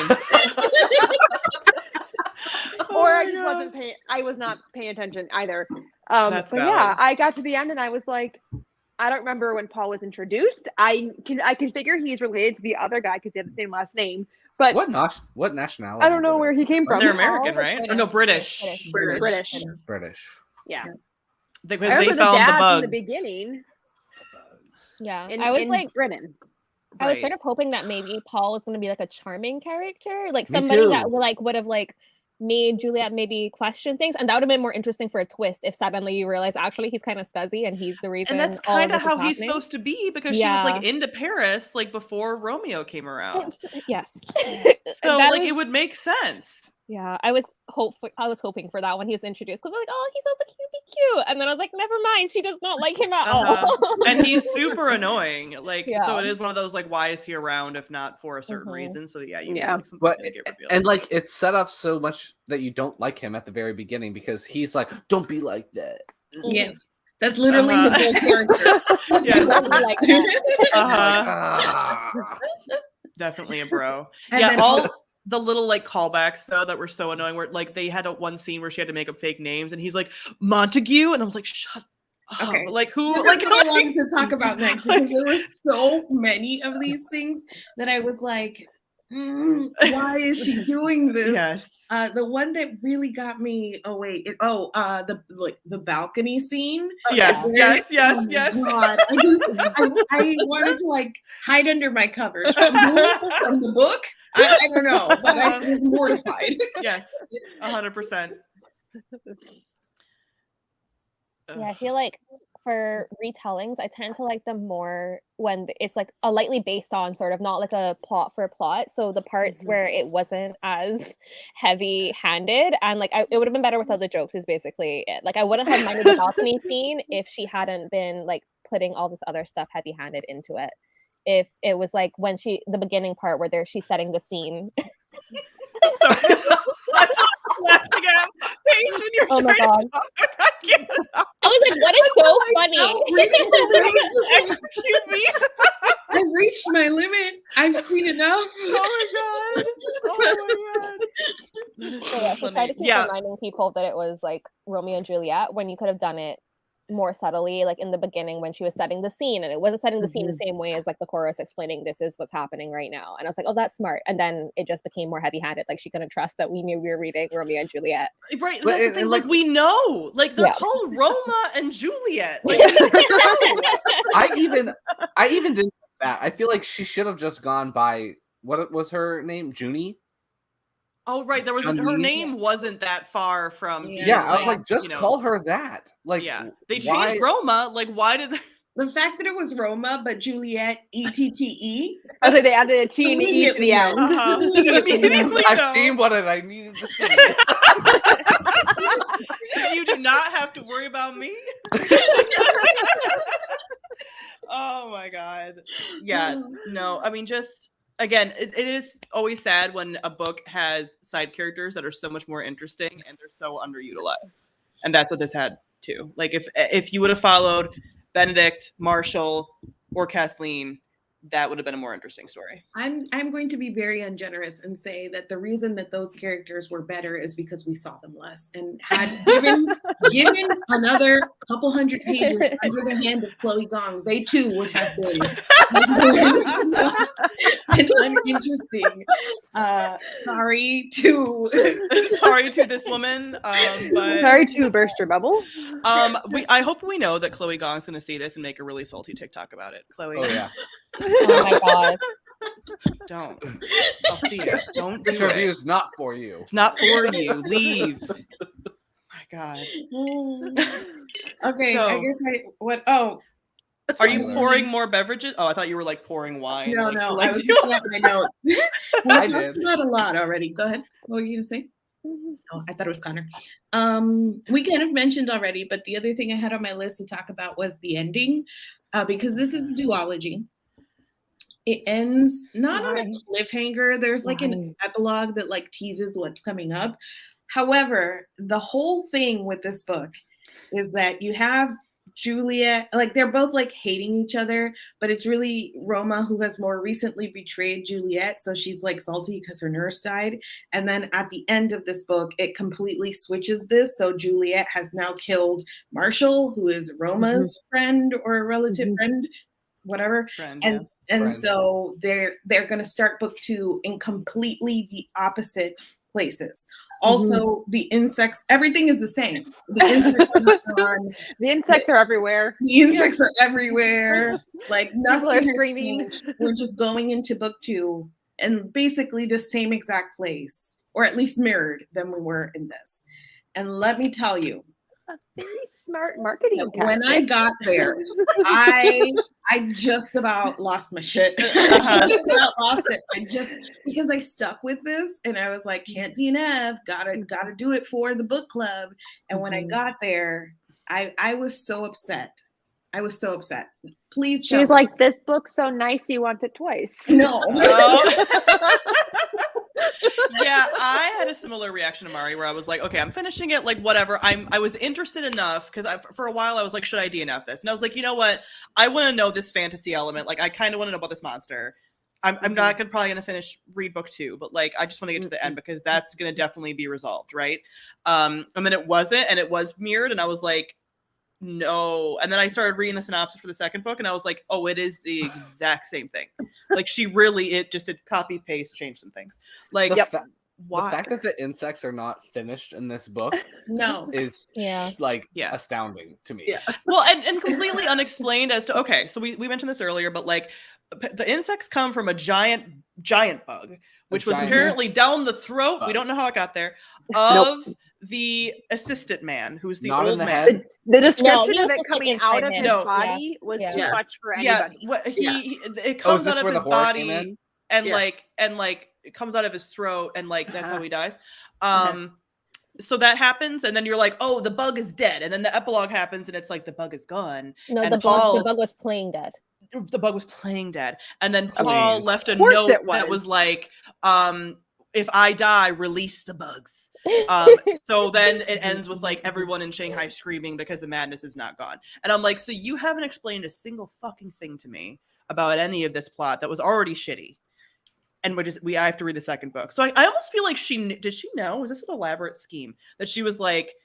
Or I just wasn't paying. I was not paying attention either. That's but valid. yeah, I got to the end and I was like, I don't remember when Paul was introduced. I can figure he's related to the other guy because they have the same last name. But what nationality? I don't know where he came from. They're American, right? Or no, British. British. Yeah. Because I they remember found the the dad bugs. from the beginning. Yeah, In, I was in like, Britain. I was sort of hoping that maybe Paul was going to be like a charming character, like Me somebody too. that would have like made Juliet maybe question things, and that would have been more interesting for a twist if suddenly you realize actually he's kind of scuzzy and he's the reason. And that's all kind of this is how he's happening. supposed to be, because she was like into Paris like before Romeo came around. Yes. So That like was- it would make sense. Yeah, I was hoping for that when he was introduced, because I was like, oh, he sounds like he'd be cute, and then I was like, never mind, she does not like him at all. And he's super annoying. Like, Yeah. so it is one of those like, why is he around if not for a certain reason? So yeah, you need, like something But to make it reveal. and like it's set up so much that you don't like him at the very beginning because he's like, "Don't be like that." Yes. That's literally his whole character. Yeah. Exactly like that. Definitely a bro. And Yeah, then- all the little like callbacks though that were so annoying, where like they had one scene where she had to make up fake names, and he's like Montague, and I was like, shut up. Okay. Like who? This Like is what I wanted to talk about next, because there were so many of these things that I was like, why is she doing this? Yes. The one that really got me. Oh wait. The balcony scene. Yes. Where- Yes. Yes. oh my Yes. God. I wanted to like hide under my covers from the book. I don't know, but I was mortified. Yes. 100%. Yeah, I feel like for retellings, I tend to like them more when it's like a lightly based on sort of, not like a plot for a plot. So the parts where it wasn't as heavy-handed, and like it would have been better without the jokes is basically it. Like I wouldn't have minded the balcony scene if she hadn't been like putting all this other stuff heavy-handed into it. If it was like when the beginning part where she's setting the scene. Sorry. Laughing at Paige when you're Oh my trying God. to talk. I can't. I was like, what is so funny? Execute me. I reached my limit. I've seen enough. Oh my god. Oh my god. So yeah, so try to keep reminding people that it was like Romeo and Juliet when you could have done it more subtly, like in the beginning when she was setting the scene, and it wasn't setting the scene the same way as like the chorus explaining this is what's happening right now. And I was like, oh, that's smart. And then it just became more heavy-handed. Like she couldn't trust that we knew we were reading Romeo and Juliet. Right. But- That's the and, thing. like- Like we know. Like they're Yeah. called Roma and Juliet. Like we know. I even didn't like that. I feel like she should have just gone by what was her name, Junie. Oh right, there was her Junie. name wasn't that far from. Yeah, I was like, just you know, call her that. Like, Yeah, they changed why- Roma. Like, why did they? The fact that it was Roma, but Juliet, ETTE. I was like, they added a T and an E to the end. Immediately I've know. seen what I needed to see. You do not have to worry about me. Oh my god. Yeah. No, I mean, just again, it is always sad when a book has side characters that are so much more interesting and they're so underutilized. And that's what this had too. Like if you would have followed Benedict, Marshall, or Kathleen, that would have been a more interesting story. I'm going to be very ungenerous and say that the reason that those characters were better is because we saw them less and had given another couple hundred pages under the hand of Chloe Gong, they too would have been uninteresting. Sorry to this woman, but Sorry to burst your bubble. I hope we know that Chloe Gong's gonna see this and make a really salty TikTok about it. Chloe, Oh yeah. Oh my god. don't. I'll see it. Don't do This review it. is not for you. It's not for you. Leave. My God. Okay, So- I guess Are you pouring more beverages? Oh, I thought you were like pouring wine. No, like, no, to, like, I was do- looking at my notes. We I talked did. about a lot already. Go ahead. What were you gonna say? Oh, I thought it was Connor. We kind of mentioned already, but the other thing I had on my list to talk about was the ending, because this is a duology. It ends not on a cliffhanger. There's like an epilogue that like teases what's coming up. However, the whole thing with this book is that you have Juliet, like they're both like hating each other, but it's really Roma who has more recently betrayed Juliet. So she's like salty because her nurse died. And then at the end of this book, it completely switches this. So Juliet has now killed Marshall, who is Roma's friend or a relative friend, whatever. Friend, And Friend. so they're going to start book 2 in completely the opposite places. Also, the insects, everything is the same. The insects are not gone. The insects are everywhere. The insects are everywhere. Like nothing are has screaming. changed. We're just going into book 2 and basically the same exact place, or at least mirrored than we were in this. And let me tell you, Very smart marketing. when I tactic. got there, I just about lost my shit. I just about lost it. Because I stuck with this and I was like, can't DNF, gotta do it for the book club. And when I got there, I was so upset. I was so upset. Please She was tell me. like, "This book's so nice, you want it twice." No. Yeah, I had a similar reaction to Mari where I was like, okay, I'm finishing it, like whatever. I was interested enough because for a while I was like, should I DNF this? And I was like, you know what? I want to know this fantasy element. Like I kind of want to know about this monster. I'm not probably gonna read book 2, but like I just want to get to the end because that's gonna definitely be resolved, right? And then it wasn't, and it was mirrored, and I was like, no. And then I started reading the synopsis for the second book, and I was like, oh, it is the exact same thing. Like it just did copy paste, change some things. Like The why? fact that the insects are not finished in this book No. is Yeah. astounding to me. Yeah. Well, and completely unexplained as to, okay, so we mentioned this earlier, but like the insects come from a giant bug, which was giant- apparently down the throat. We bug. don't know how it got there. Of the assistant man, who's the Not in old the man. head. The description he of was it just, like, coming out of inside his him. body was too Yeah. much for Yeah, anybody. it Oh, comes is this out of where the his horror came body in? and Yeah. like it comes out of his throat and like that's how Uh-huh. he dies. So that happens, and then you're like, oh, the bug is dead, and then the epilogue happens, and it's like the bug is gone. No, And the Paul- bug was playing dead. The bug was playing dead, and then Paul Please. left a Of course note it that was. was like, if I die, release the bugs. So then it ends with like everyone in Shanghai screaming because the madness is not gone. And I'm like, so you haven't explained a single fucking thing to me about any of this plot that was already shitty. And I have to read the second book. So I almost feel like did she know? Was this an elaborate scheme that she was like,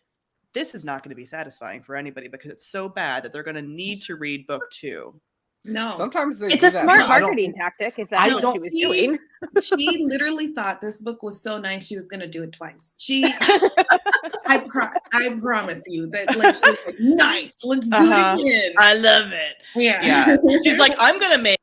this is not going to be satisfying for anybody because it's so bad that they're going to need to read book 2. No. Sometimes they It's do a that, smart but I don't- marketing tactic. If I that's what she don't- was doing. She literally thought this book was so nice she was gonna do it twice. I promise you that like she was like, nice, let's do Uh-huh. it again. I love it. Yeah. She's like, I'm going to make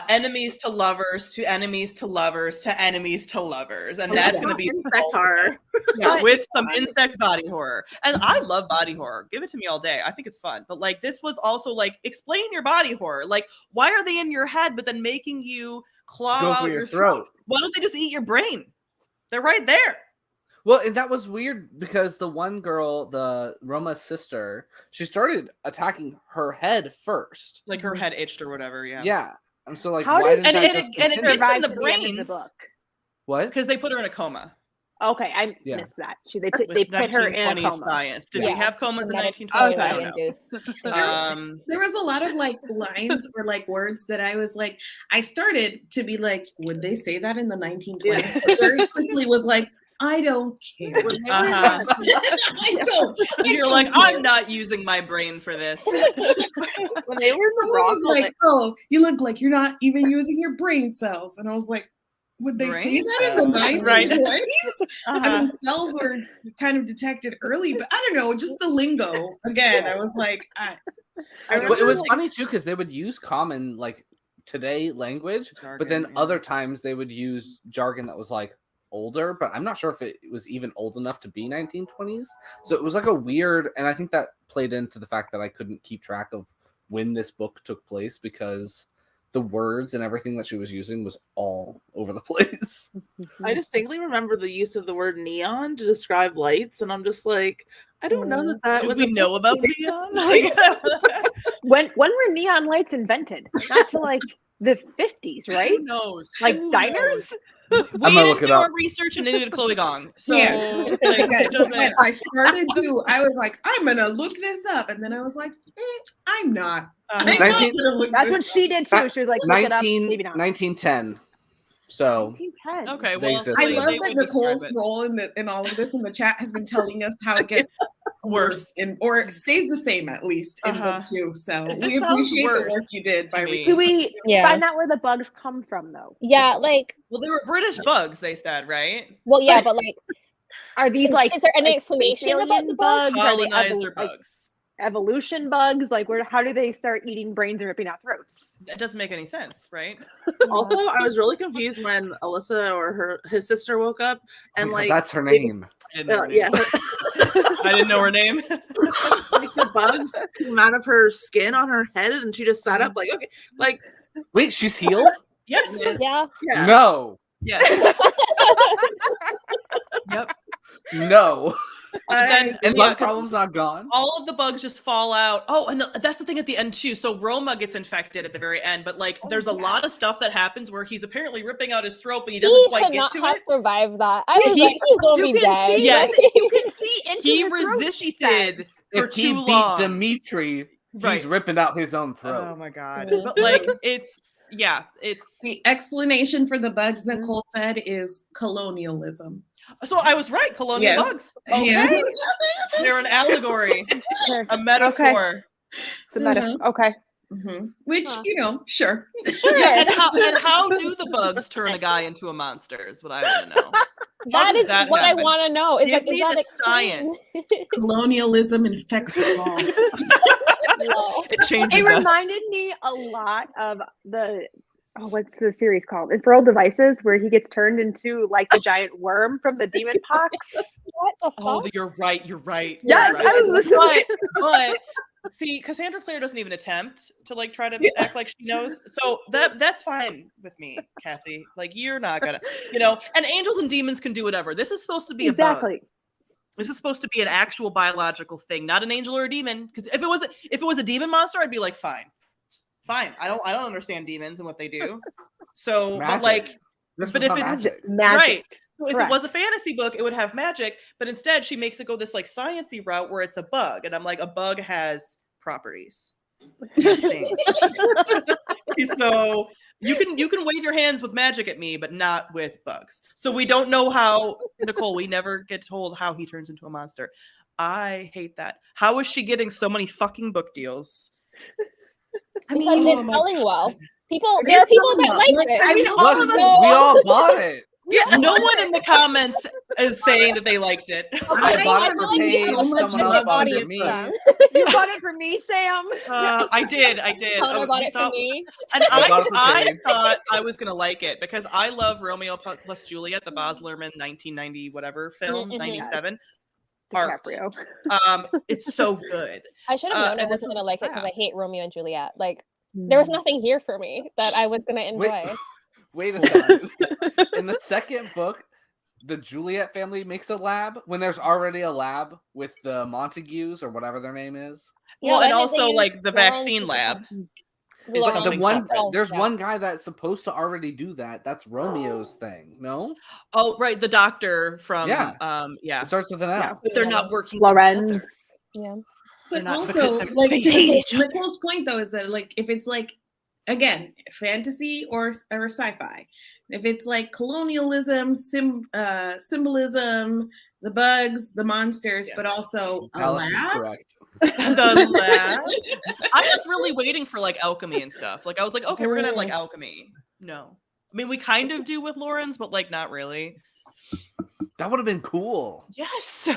enemies to lovers to enemies to lovers to enemies to lovers. And that's going to be the insect ultimate. horror. Yeah. With some insect body horror. And I love body horror. Give it to me all day. I think it's fun. But like this was also like, explain your body horror. Like, why are they in your head, but then making you claw Go out for your throat? Why don't they just eat your brain? They're right there. Well, and that was weird because the one girl, the Roma's sister, she started attacking her head first. Like her head itched or whatever. Yeah. Yeah. I'm so like, How why did does and that it- just and it continue? gets in Survive the to the end of the brains. book. What? Because they put her in a coma. Okay, I Yeah. missed that. They With put her in a 1920s coma. science. Did we Yeah. have comas in Genetic 1920s? I Okay. don't know. induced. There was a lot of like lines or like words that I was like, I started to be like, would they say that in the 1920s? But very quickly was like, I don't care. When they were in Uh-huh. I don't. You're like, I'm not using my brain for this. when they were in the I was brothel, like, oh, you look like you're not even using your brain cells. And I was like, would they say Brain that in the cells, 1920s? right. I Uh-huh. mean, cells were kind of detected early, but I don't know, just the lingo. Again, I was like, I Well, don't it was know. funny too because they would use common like today language, but then Jargon, yeah. other times they would use jargon that was like older, but I'm not sure if it was even old enough to be 1920s. So it was like a weird, and I think that played into the fact that I couldn't keep track of when this book took place because the words and everything that she was using was all over the place. I distinctly remember the use of the word neon to describe lights, and I'm just like, I don't know that Do was we a know about neon? Like, When were neon lights invented? Not till like the 50s, right? who knows? Like Who diners? knows? We gonna didn't look it do our up. research and neither did Chloe Gong. So Yes. like, Again, it doesn't- I started to, I was like, I'm going to look this up. And then I was like, I'm not. I'm not 19 going to look That's this what she did too. She was like, look it up. Maybe not. 1910. So 1910. Okay, They well, exist. I They love they that will describe Nicole's it. role in all of this in the chat has been telling us how it gets Worse. or it stays the same at least in Uh-huh. book 2. So This we sounds appreciate the worse work you did by to me. reading. Do we Yeah. find out where the bugs come from though? Yeah, like, Well, they were British bugs, they said, right? well, yeah, but like, Are these like is there any like space explanation about alien the bugs? Are they Colonizer like bugs. evolution bugs? Like how do they start eating brains and ripping out throats? That doesn't make any sense, right? Also, I was really confused when Alyssa or his sister woke up and oh my like God, that's her they name. just- I didn't know her yeah, name. I didn't know her name. like the bugs came out of her skin on her head, and she just sat up like, okay, like Wait, she's healed? Yes. Yeah. yeah. No. Yes. Yep. No. But then And yeah, my problem's not gone. all of the bugs just fall out. Oh, and that's the thing at the end too. So Roma gets infected at the very end, but like there's a lot of stuff that happens where he's apparently ripping out his throat, but he doesn't He quite should get not to have it. survived that. I was He- like, he's gonna You be can dead. see, Yes. you can see into He his throat, she resisted says. for If he too beat long. Dimitri, Right. he's ripping out his own throat. Oh my god! Mhm. But like, it's The explanation for the bugs Mm-hmm. Nicole said is colonialism. So I was right. Colonial Yes. bugs. Okay, Yeah. they're an allegory, a metaphor. It's a metaphor. Okay. Which, Huh. you know, sure. Sure. Yeah, and how do the bugs turn a guy into a monster? Is what I want to know. That does is that what happen? I want to know. Is Give like, me is that the explained? Colonialism infects us all. It changes It us. reminded me a lot of what's the series called? Infernal Devices, where he gets turned into like the giant worm from the demon pox. What the fuck? Oh, you're right. You're right. Yes, you're right. I was listening. But see, Cassandra Clare doesn't even attempt to like try to act like she knows. So that's fine with me, Cassie. Like you're not gonna, and angels and demons can do whatever. This is supposed to be a bug. Exactly. This is supposed to be an actual biological thing, not an angel or a demon. Because if it was a demon monster, I'd be like, fine. I don't understand demons and what they do. So, Magic. but like, This but was if not it's magic. Magic. right. So if it was a Correct. fantasy book, it would have magic, but instead she makes it go this like sciencey route where it's a bug, and I'm like, a bug has properties. So you can wave your hands with magic at me, but not with bugs. So we don't know how, Nicole. We never get told how he turns into a monster. I hate that. How is she getting so many fucking book deals? I Because mean, it's selling well. It There are is people selling that well. liked Like, it. I mean, all Look, of us- we all bought it. Yeah, no one in the comments is saying that they liked it. I bought it for feel Paige. so much Someone love else bought on it for this me. book. You bought it for me, Sam? I did. Connor bought We it for thought- me. And I bought it for I Paige. thought I was gonna like it because I love Romeo plus Juliet, the Baz Luhrmann 1990 whatever film, Mhm. 97. Art. DiCaprio. It's so good. I should have known I and this wasn't was gonna like it because crap. I hate Romeo and Juliet. Like, there was nothing here for me that I was gonna enjoy. Wait a second. In the second book, the Juliet family makes a lab when there's already a lab with the Montagues or whatever their name is. Well, Yeah, and they also use like the drones vaccine to- lab. Lauren- But the something one separate. there's yeah. one guy that's supposed to already do that. That's Romeo's thing. No, Oh, right, the doctor from Yeah. yeah. it starts with an L. Yeah. But they're not working together. Lorenz. Yeah. But not, because also, they're like to hating each other. Nicole's point though is that like if it's like again fantasy or sci-fi, if it's like colonialism, symbolism, the bugs, the monsters, Yeah. but also a Alice is lab. correct. The lab. I was really waiting for like alchemy and stuff. Like I was like, okay, we're gonna have like alchemy. No. I mean, we kind of do with Lauren's, but like not really. That would have been cool. Yes.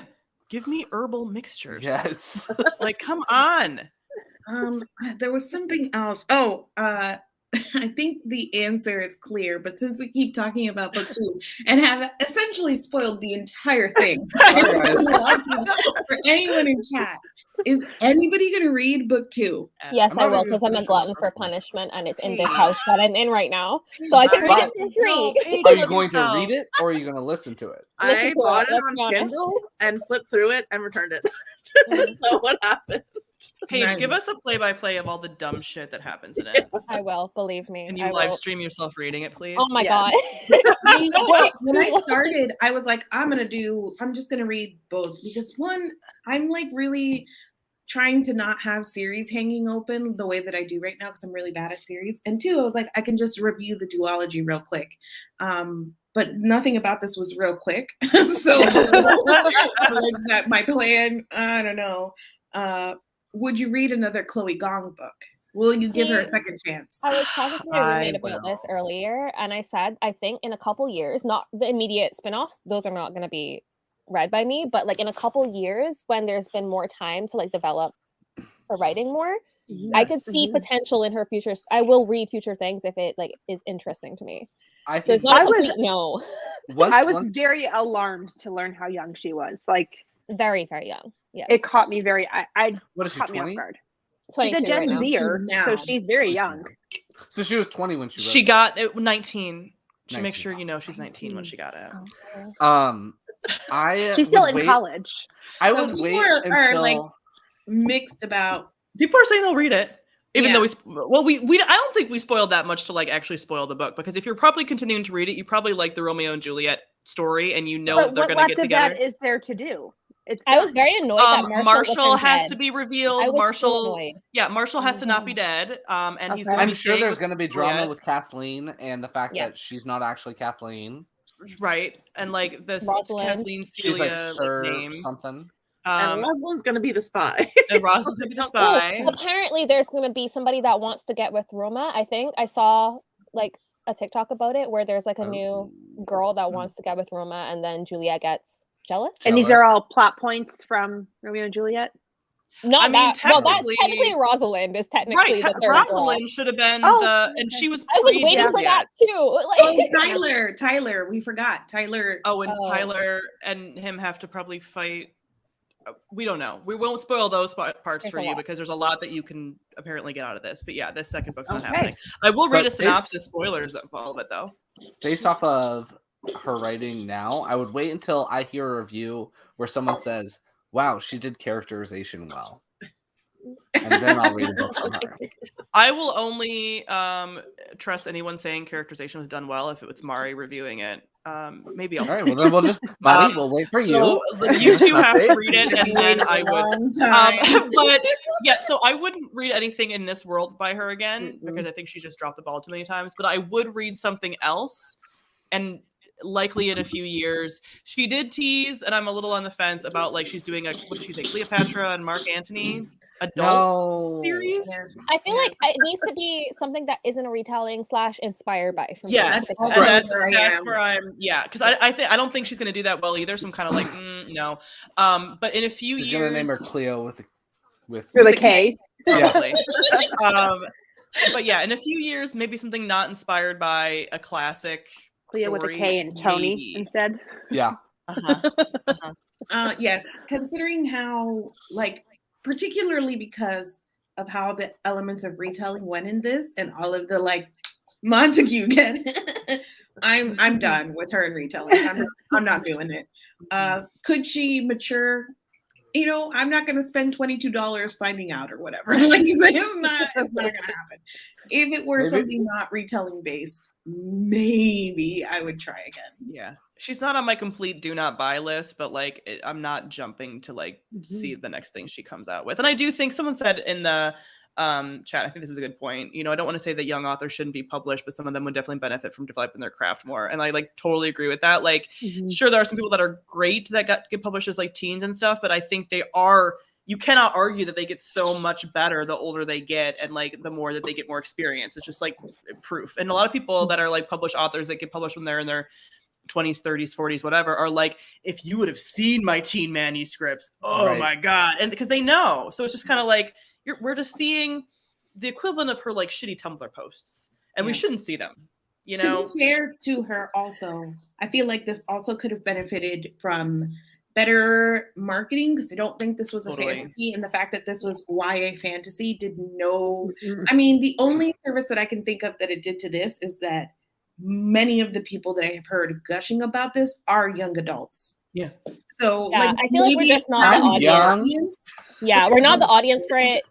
Give me herbal mixtures. Yes. Like, come on. There was something else. Oh, I think the answer is clear, but since we keep talking about book 2 and have essentially spoiled the entire thing for anyone in chat, is anybody going to read book 2? Yes, I'm I not will, even because I'm a finished glutton it. for punishment, and it's in this Hey. house that I'm in right now. So I can read it for free. Are you going to read it or are you going to listen to it? I Listen to bought it, it let's be on honest. Kindle and flipped through it and returned it. Just to know what happened. Paige, Nice. give us a play-by-play of all the dumb shit that happens in it. I will, believe me. Can you I live will. stream yourself reading it, please? Oh my Yeah. god. When I started, I was like, I'm just going to read both because one, I'm like really trying to not have series hanging open the way that I do right now because I'm really bad at series. And two, I was like, I can just review the duology real quick. But nothing about this was real quick. So like that my plan, I don't know. Would you read another Chloe Gong book? Will you give her a See, second chance? I was talking to my roommate I about this will. earlier, and I said, I think in a couple years, not the immediate spin-offs, those are not going to be read by me, but like in a couple years when there's been more time to like develop her writing more, I could see potential in her future. I will read future things if it like is interesting to me. I So it's think not a I was- complete no. once, I was once- very alarmed to learn how young she was. Like Very, very young. Yes. it caught me very. I what is she, caught me off 20? guard. She's 22 a Gen right now. Zer, Now. so she's very young. So she was 20 when she wrote She it. got it 19. She 19. makes sure you know she's 19 when she got it. I She's still would in wait- college. I So would people wait are, until like mixed about People are saying they'll read it. Even Yeah. though we I don't think we spoiled that much to like actually spoil the book, because if you're probably continuing to read it, you probably like the Romeo and Juliet story and you know But that they're what going to left get of together. that is there to do? It's I was done. very annoyed that Marshall wasn't has dead. to be I revealed. was so Marshall annoyed. Yeah, Marshall has to not be Mhm. dead. And he's Okay. gonna I'm be sure staying there's with going to be drama Juliet. with Kathleen and the fact that Yes. she's not actually Kathleen. Right, and like this Rosalind. Kathleen She's like Celia Sir name. something. And Rosalind's gonna be the spy. And Rosalind's gonna be the Oh, spy. apparently there's going to be somebody that wants to get with Roma. I think I saw like a TikTok about it where there's like a new girl that wants to get with Roma, and then Julia gets jealous. And these Jealous. are all plot points from Romeo and Juliet. Not I mean, that. Well, that's technically- technically Rosalind is technically Right, the third girl. Rosalind should have been Oh, and she was I was waiting for pre-Juliet. that too. Oh, Tyler, we forgot. Tyler. Oh, and Oh. Tyler and him have to probably fight. We don't know. We won't spoil those parts There's for a you lot. because there's a lot that you can apparently get out of this. But yeah, this second book's not Okay. happening. I will read But a synopsis, spoilers of all of it though. Based off of her writing now, I would wait until I hear a review where someone says, "Wow, she did characterization well," and then I'll read a book from her. I will only trust anyone saying characterization was done well if it was Mari reviewing it. Maybe I'll. All right, well then we'll just, Maddie, we'll wait for you. So you two have to read it, and then I would. Long time. But yeah, so I wouldn't read anything in this world by her again Mm-mm. because I think she's just dropped the ball too many times. But I would read something else, and likely in a few years. She did tease, and I'm a little on the fence about like she's doing what did she say, Cleopatra and Mark Antony adult No. series. Yes. I feel like it needs to be something that isn't a retelling / inspired by. From Yes, Jade. That's and right. that's where I'm. Yeah, because I don't think she's going to do that well either. So I'm kind of like no. But in a few She's years, gonna name her Cleo with With a K. probably. But yeah, in a few years, maybe something not inspired by a classic. Cleo with a story, K and Tony maybe. instead. yeah. Yes, considering how, like, particularly because of how the elements of retelling went in this and all of the like Montague again, I'm done with her and retellings. I'm not doing it. Could she mature I'm not going to spend $22 finding out or whatever. Like it's not going to happen. If it were something not retelling based, maybe I would try again. Yeah. She's not on my complete do not buy list, but like I'm not jumping to like see the next thing she comes out with. And I do think someone said in the chat, I think this is a good point. I don't want to say that young authors shouldn't be published, but some of them would definitely benefit from developing their craft more. And I like totally agree with that. Like, sure, there are some people that are great that get published as like teens and stuff, but I think you cannot argue that they get so much better the older they get and like the more that they get more experience. It's just like proof. And a lot of people that are like published authors that get published when they're in their 20s, 30s, 40s, whatever, are like, if you would have seen my teen manuscripts, my God. And because they know. So it's just kind of like, we're just seeing the equivalent of her like shitty Tumblr posts. And we shouldn't see them, To be fair to her also, I feel like this also could have benefited from better marketing, because I don't think this was a fantasy, and the fact that this was YA fantasy I mean, the only service that I can think of that it did to this is that many of the people that I have heard gushing about this are young adults. Yeah. So I feel like we're just not the audience. Yeah, we're not the audience for it.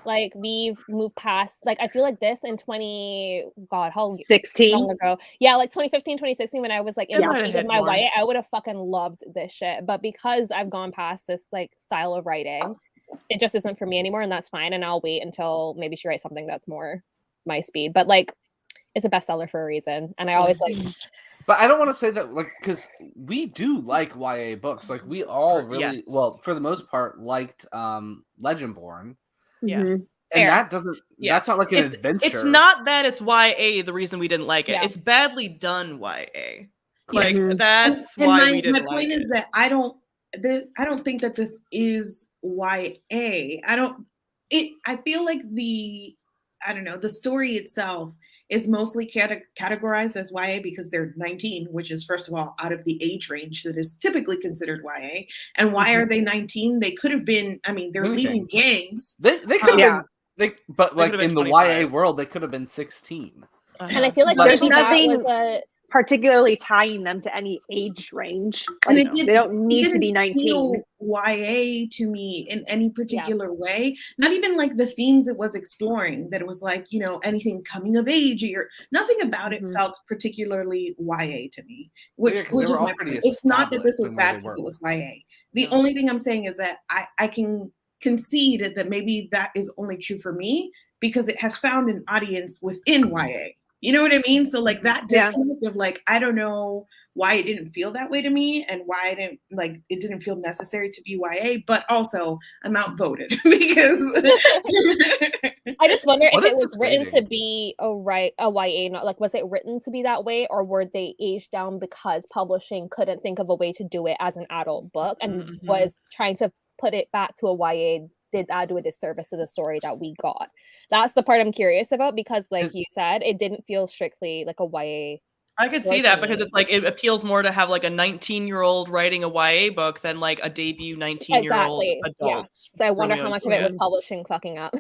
Like we've moved past, like I feel like this in 16 long ago. Yeah, like 2015, 2016, when I was like in the peak of my YA, I would have fucking loved this shit. But because I've gone past this like style of writing, it just isn't for me anymore, and that's fine. And I'll wait until maybe she writes something that's more my speed. But like, it's a bestseller for a reason, and I always like. But I don't want to say that, like, because we do like YA books. Like, we all really, well, for the most part, liked Legendborn. Yeah. And that doesn't, that's not like an adventure. It's not that it's YA the reason we didn't like it. It's badly done YA. Like, that's why we didn't like it. My point is that I don't think that this is YA. I feel like the story itself is mostly categorized as YA because they're 19, which is, first of all, out of the age range that is typically considered YA. And why are they 19? They could have been, they're leading gangs. They could have been, but like in the 25. YA world, they could have been 16. And I feel like there's nothing particularly tying them to any age range. Like, they don't need to be 19. YA to me in any particular way. Not even like the themes it was exploring, that it was like, anything coming of age, or nothing about it felt particularly YA to me. Which is my point. It's not that this was bad because it was YA. The only thing I'm saying is that I can concede that maybe that is only true for me because it has found an audience within YA. You know what I mean? So like that disconnect of like, I don't know why it didn't feel that way to me and why it didn't feel necessary to be YA, but also I'm outvoted because I just wonder if it was written to be a YA, not like, was it written to be that way, or were they aged down because publishing couldn't think of a way to do it as an adult book and was trying to put it back to a YA? Did that do a disservice to the story that we got? That's the part I'm curious about, because like you said, it didn't feel strictly like a YA. I could see that because it's like it appeals more to have like a 19-year-old writing a YA book than like a debut 19-year-old adult. Yeah. So I wonder how much of it was publishing fucking up.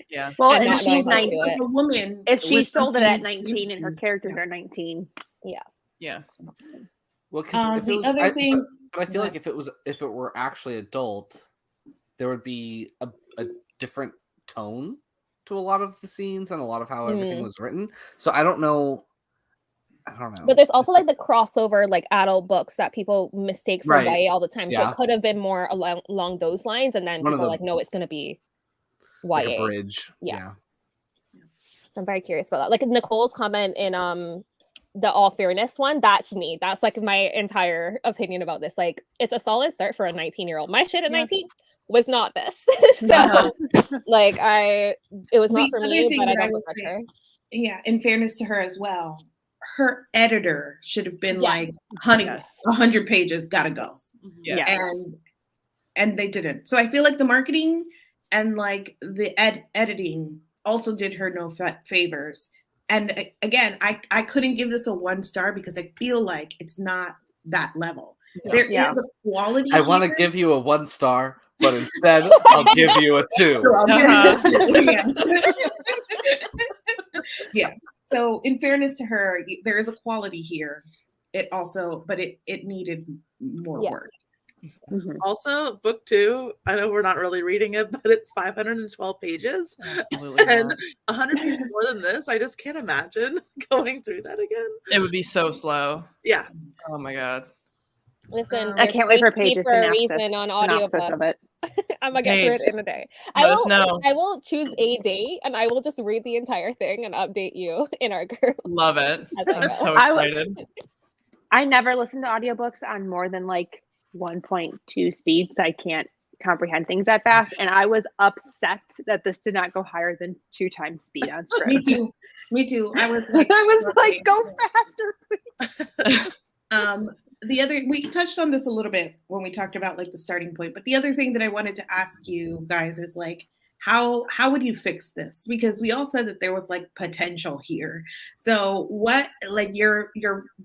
Yeah. Well, and she's 19. Like a woman. If she sold it at 19 and her characters are 19. Yeah. Well, because the other thing, but I feel like if it were actually adult, there would be a different tone to a lot of the scenes and a lot of how everything was written. So I don't know. But there's also like the crossover, like adult books that people mistake for YA all the time. So it could have been more along those lines, and then people are like, no, it's going to be YA. Like a bridge. Yeah. So I'm very curious about that. Like Nicole's comment in the All Fairness one, that's me. That's like my entire opinion about this. Like, it's a solid start for a 19-year-old. My shit at 19 was not this. So like it was not for me, but I don't look at her. Yeah, in fairness to her as well, her editor should have been like, honey, 100 pages, gotta go. And they didn't. So I feel like the marketing and like the editing also did her no favors. And again, I couldn't give this a 1 star because I feel like it's not that level. There is a quality. I want to give you a 1 star, but instead I'll give you a 2. Yes. So in fairness to her, there is a quality here. It also, but it needed more work. Mhm. Also, book 2, I know we're not really reading it, but it's 512 pages Absolutely and not. 100 pages more than this. I just can't imagine going through that again. It would be so slow. Yeah. Oh my god. Listen, I there's can't wait for free Paige's for a synopsis reason on synopsis audiobook. of it. I'm gonna get through it Paige, in a day. let us know. I will choose a date and I will just read the entire thing and update you in our group. Love it. As I I'm go. so I w- excited. I never listen to audiobooks on more than like 1.2 speed. So I can't comprehend things that fast. And I was upset that this did not go higher than 2 times speed on script. Me too. Me too. I was like, struggling. go faster, please. The other, we touched on this a little bit when we talked about like the starting point, but the other thing that I wanted to ask you guys is like, how would you fix this? Because we all said that there was like potential here. So what, like your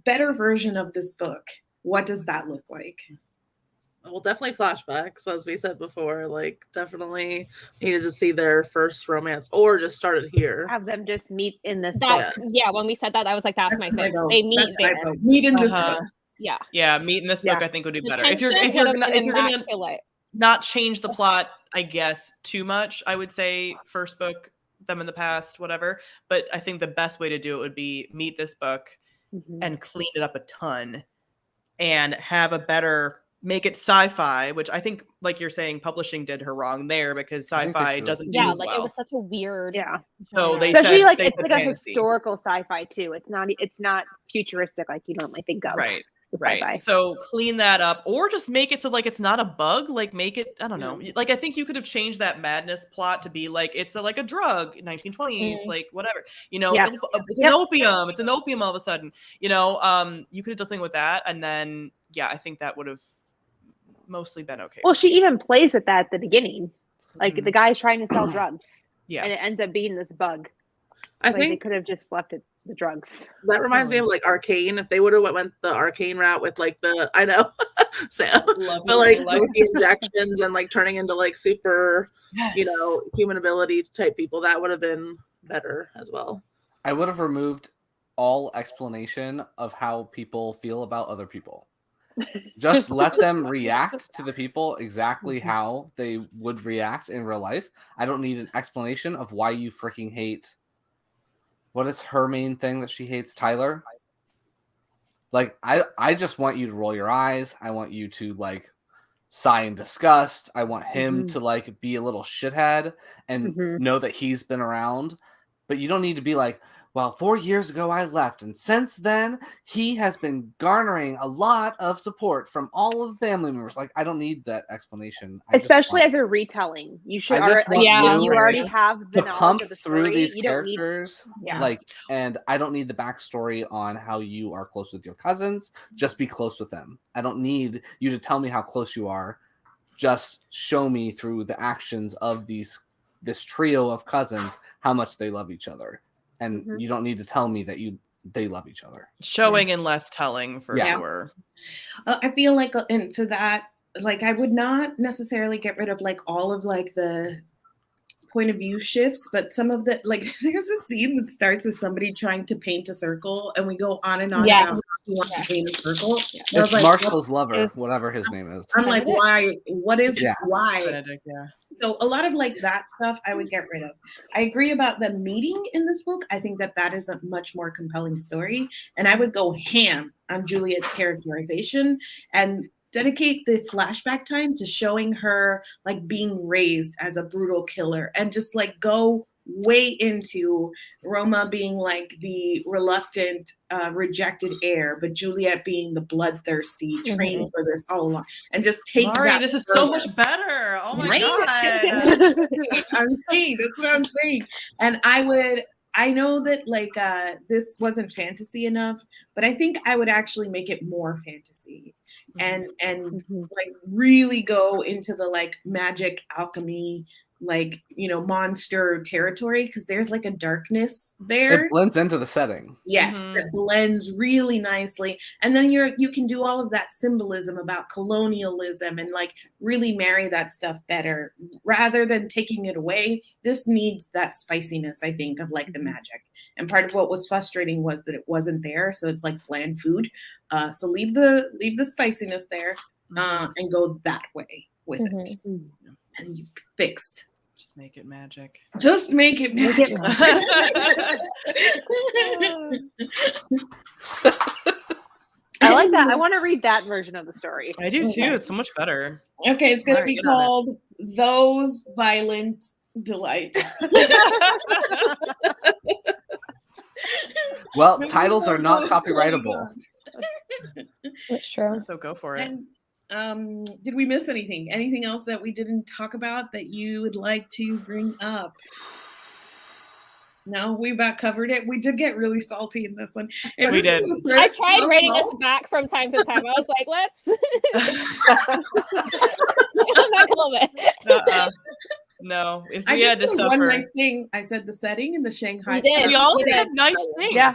better version of this book, what does that look like? Well, definitely flashbacks, as we said before. Like, definitely needed to see their first romance, or just start it here. Have them just meet in this That's book. yeah, when we said that, I was like, that's my my fix. vote. They meet That's my there. vote. Meet in this Uh-huh. book. Yeah. Yeah, meet in this book Yeah. I think would be The better. If you're tension gonna immaculate. not change the plot, I guess, too much, I would say first book, them in the past, whatever. But I think the best way to do it would be meet this book Mhm. and clean it up a ton and have a better, make it sci-fi, which I think, like you're saying, publishing did her wrong there because I think they sci-fi should've- doesn't do Yeah, as like well. it was such a weird. Yeah. So they Especially said, like they it's said like a fantasy. historical sci-fi too. It's not futuristic like you normally think of. Right. with Right. sci-fi. So clean that up or just make it so like it's not a bug. Like make it, I don't know. Like I think you could have changed that madness plot to be like it's like a drug, 1920s, like whatever. You know, Yes. it's an opium. It's an opium all of a sudden. You know, you could have done something with that, and then yeah, I think that would have mostly been okay. Well, she even plays with that at the beginning. Like Mhm. the guy's trying to sell drugs. Yeah. And it ends up being this bug. I Like they think could have just left it the drugs. that reminds me of like Arcane. If they would have went the Arcane route with like the, I know, Sam, Love but you, like real life. with the injections and like turning into like super, you know, human ability type people, that would have been better as well. I would have removed all explanation of how people feel about other people. Just let them react to the people exactly how they would react in real life. I don't need an explanation of why you freaking hate. What is her main thing that she hates? Tyler? Like, I just want you to roll your eyes. I want you to, like, sigh in disgust. I want him to, like, be a little shithead and know that he's been around. But you don't need to be like, well, 4 years ago I left, and since then he has been garnering a lot of support from all of the family members. Like, I don't need that explanation. Especially as a retelling. You should I just already, want you you already have the to knowledge pump of the through story. these You don't need characters, Yeah. like, and I don't need the backstory on how you are close with your cousins. Just be close with them. I don't need you to tell me how close you are. Just show me through the actions of this trio of cousins how much they love each other. And you don't need to tell me that they love each other. Showing and less telling for sure. I feel like into that, like I would not necessarily get rid of like all of like the point of view shifts, but some of the, like there's a scene that starts with somebody trying to paint a circle and we go on and on about how he wants to paint a circle. I was It's like, Marshall's lover, whatever his name is. I'm like, why? What is why? Benedict, yeah. So a lot of like that stuff I would get rid of. I agree about the meeting in this book. I think that is a much more compelling story. And I would go ham on Juliet's characterization and dedicate the flashback time to showing her like being raised as a brutal killer and just like go way into Roma being like the reluctant, rejected heir, but Juliet being the bloodthirsty, trained for this all along, and just take Mari, that. this is so much better. Oh my God. I'm saying, that's what I'm saying. And I know that like this wasn't fantasy enough, but I think I would actually make it more fantasy and like really go into the like magic alchemy like, monster territory, because there's like a darkness there. It blends into the setting. Yes, that blends really nicely. And then you can do all of that symbolism about colonialism and like really marry that stuff better rather than taking it away. This needs that spiciness, I think, of like the magic. And part of what was frustrating was that it wasn't there. So it's like bland food. So leave the spiciness there and go that way with it. And you've fixed. Just make it magic. Just make it magic. I like that. I want to read that version of the story. I do too. It's so much better. Okay, it's gonna Alright, be get on it. called Those Violent Delights. Well, titles are not copyrightable. That's true. So go for it. And did we miss anything? Anything else that we didn't talk about that you would like to bring up? No, we about covered it. We did get really salty in this one. If We this did. is your I first tried writing novel- this back from time to time. I was like, let's. I'm not gonna No, if I we had did to say one suffer, nice thing. I said the setting and the Shanghai. You did. style. we all We said did. nice things. Yeah.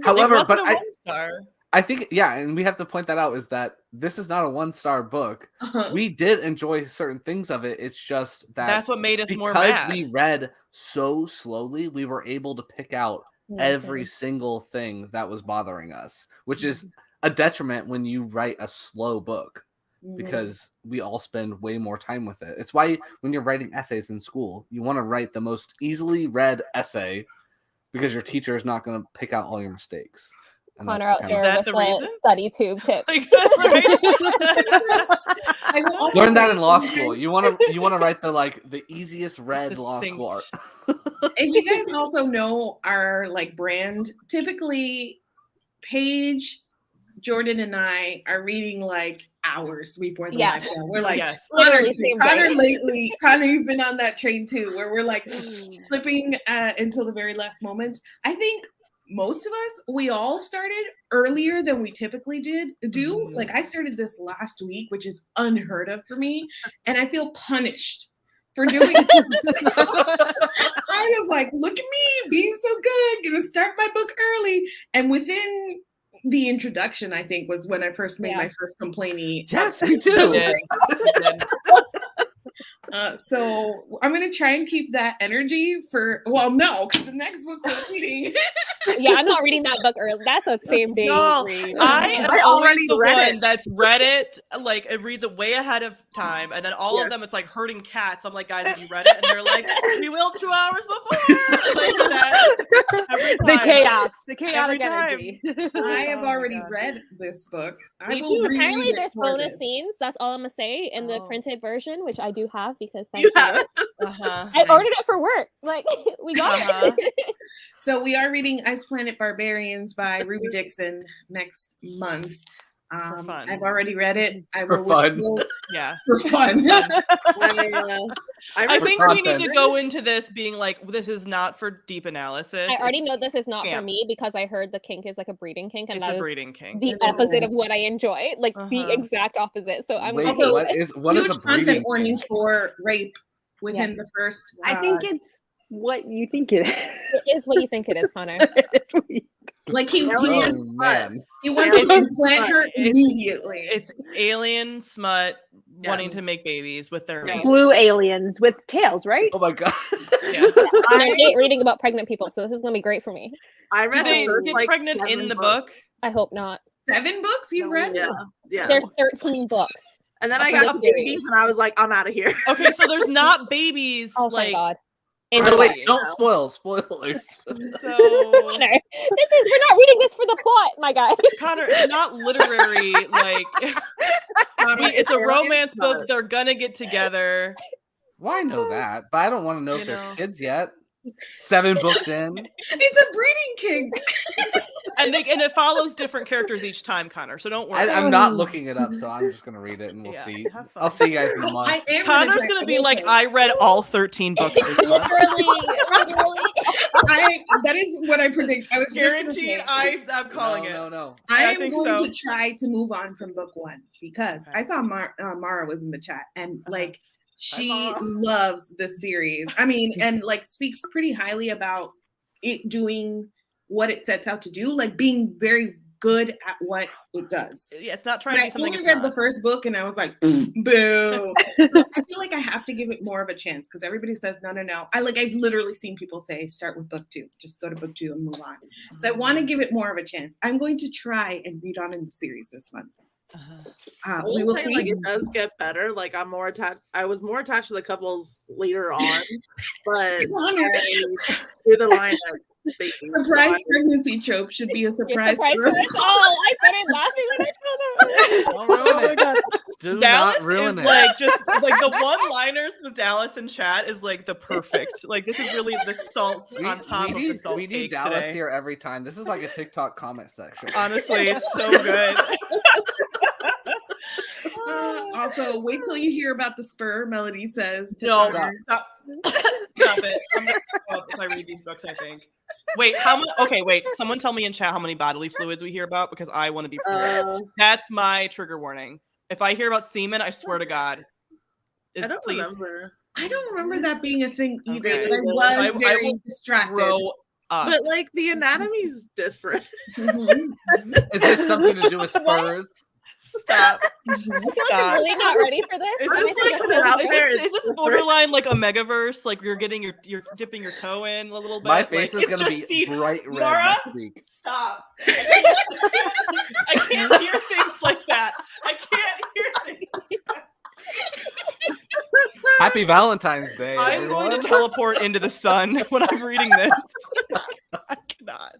However, it wasn't but a 1-star. I think, yeah, and we have to point that out, is that this is not a 1-star book. Uh-huh. We did enjoy certain things of it. It's just that That's what made us more because mad. we read so slowly, we were able to pick out every single thing that was bothering us, which is a detriment when you write a slow book, because we all spend way more time with it. It's why when you're writing essays in school, you want to write the most easily read essay, because your teacher is not going to pick out all your mistakes. And Connor that's out kind of- there Is that with the the reason? study tube tips. Like, right? I will also Learn that say- in law school. You want to write the easiest read law school art. If you guys also know our like brand, typically Paige, Jordan, and I are reading like hours before the Yes. live show. We're like, Yes. Literally same Connor day. lately, Connor, you've been on that train too, where we're like flipping until the very last moment. I think most of us, we all started earlier than we typically do. Like I started this last week, which is unheard of for me, and I feel punished for doing it. I was like, look at me being so good, gonna start my book early. And within the introduction, I think, was when I first made my first complainy. Yes, me too. Did. So I'm gonna try and keep that energy for. Well, no, because the next book we're reading. Yeah, I'm not reading that book early. That's a same day No, read. I am I always already the read one it. that's read it. Like it reads it way ahead of time, and then all Yes. of them, it's like herding cats. I'm like, guys, have you read it? And they're like, we will 2 hours before. Like that. Every The time. chaos, the chaotic time. energy. I have Oh my already God. read this book. I Me will too. reread Apparently, it there's for bonus this. scenes. That's all I'm gonna say in the Oh. printed version, which I do have because You have it. Uh-huh. I ordered it for work. Like we got Uh-huh. it. So we are reading Ice Planet Barbarians by Ruby Dixon next month. fun. I've already read it. I For will fun. withhold Yeah. for fun. I For think we need content. to go into this being like, this is not for deep analysis. I already It's- know this is not for camp. me because I heard the kink is like a breeding kink, and It's that a is breeding kink. the It is. opposite of what I enjoy. Like the Uh-huh. exact opposite. So I'm Wait, Also, what is Huge a breeding content warnings kink? for rape within Yes. the first. I think it's what you think it is. it is what you think it is, Connor. It's what you- like he Oh wants, man. he wants to It's- implant her it's- immediately. It's alien smut wanting Yes. to make babies with their Yes. mates. Blue aliens with tails, right? Oh my god. Yes. And I hate reading about pregnant people, so this is gonna be great for me. I Do read they the first, get like, pregnant 7 in the books. book? I hope not. 7 books you read? Yeah, yeah. There's 13 books. And then I for got this to series. babies, and I was like, I'm out of here. Okay, so there's not babies Oh my like god. By In By the the way, way, don't spoil spoilers. so Connor, we're not reading this for the plot, my guy. Connor, it's not literary like it's a romance book. They're gonna get together. Well, I know that, but I don't want to know You if there's know. kids yet. 7 books in. It's a breeding kink. And it follows different characters each time, Connor. So don't worry. I'm not looking it up, so I'm just gonna read it and we'll Yeah, see. have fun. I'll see you guys in a month. I am Connor's try- gonna I be will like, say, I read all 13 books this month. literally. that is what I predict. I was just gonna Guaranteed. say, I'm calling it. No. I I am think going so. to try to move on from book 1 because Okay. I saw Mara was in the chat and Uh-huh. like She Hi, Mom. loves this series. I mean, and like speaks pretty highly about it doing what it sets out to do, like being very good at what it does. Yeah, it's not trying But to I be something only it's read not. the first book and I was like, boo. So I feel like I have to give it more of a chance because everybody says no. I've literally seen people say start with book 2, just go to book 2 and move on. So I want to give it more of a chance. I'm going to try and read on in the series this month. I We will will say, see. like, it does get better. Like, I'm more attached. I was more attached to the couples later on, but Connor. I drew the line at baby. Surprise pregnancy trope should be a You're surprise surprised for us. first? Oh, I started laughing when I saw that. Don't ruin Oh my it. god. Do Dallas not ruin is it. like just like the one-liners with Dallas in chat is like the perfect. Like this is really the salt on top of the salt we need cake Dallas today. here every time. This is like a TikTok comment section. Honestly, it's so good. Also, wait till you hear about the spur. Melody says. To No, Connor. stop it. I'm gonna throw up if I read these books. I think. Wait, how many? Okay, wait. Someone tell me in chat how many bodily fluids we hear about because I want to be prepared. That's my trigger warning. If I hear about semen, I swear to God. I don't please remember. I don't remember that being a thing either, Okay. but I was I very will distracted. grow up. But like the anatomy's different. Mhm. Is this something to do with Spurs? Stop. I feel like Stop. I'm really not ready for this. Is I this need to like get put it out some- there? is this borderline like a megaverse? Like you're getting you're dipping your toe in a little bit. My face like, is it's gonna just be the- bright red Mara? next week. Stop. I can't hear things like that. I can't hear things. Happy Valentine's Day, I'm everyone. going to teleport into the sun when I'm reading this. I cannot.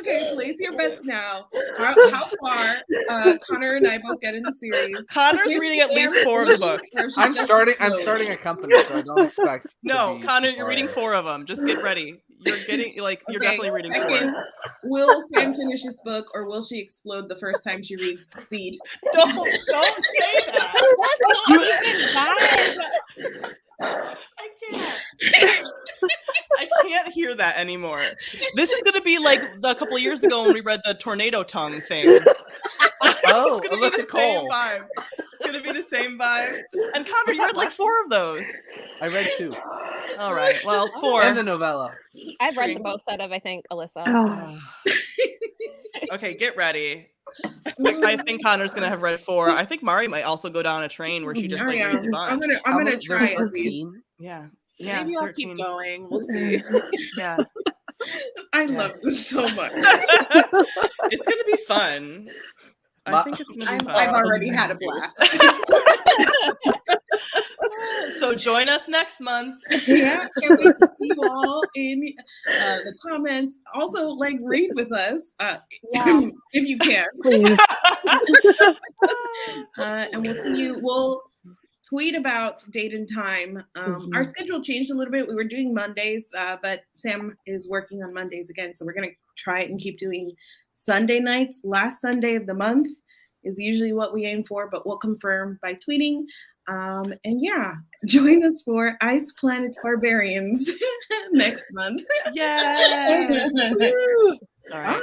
Okay, place your bets now. How far Connor and I both get in the series? Connor's If reading at least Aaron 4 of the finishes books. or she I'm just starting explodes. a company, so I don't expect to No, be Connor, too you're far reading ahead. 4 of them. Just get ready. You're getting like you're Okay, definitely reading 4. second, will Sam finish this book or will she explode the first time she reads Seed? Don't say that. That's not even bad. I can't. I can't hear that anymore. This is gonna be like a couple of years ago when we read the tornado tongue thing. Oh, It's gonna be the Alyssa same Cole. vibe. It's gonna be the same vibe. And Connor, Was you that read like last 4 of those. I read 2. All right. Well, 4. And the novella. I've read Tree. the most out of, I think, Alyssa. Oh. Okay, get ready. I think Connor's gonna have read 4. I think Mari might also go down a train where she just like reads a bunch. I'm How gonna many- try there's at least. 13? Yeah. Maybe I'll 13. keep going. We'll see. Yeah. I love this so much. It's gonna be fun. I think it's gonna be fun. I've already had a blast. So join us next month. Yeah, can't wait to see you all in the comments. Also, like read with us Yeah. if you can. Please. And we'll see you. We'll tweet about date and time. Our schedule changed a little bit. We were doing Mondays, but Sam is working on Mondays again, so we're gonna try it and keep doing Sunday nights. Last Sunday of the month is usually what we aim for, but we'll confirm by tweeting. And yeah, join us for Ice Planet Barbarians next month. Yeah. All All right. right.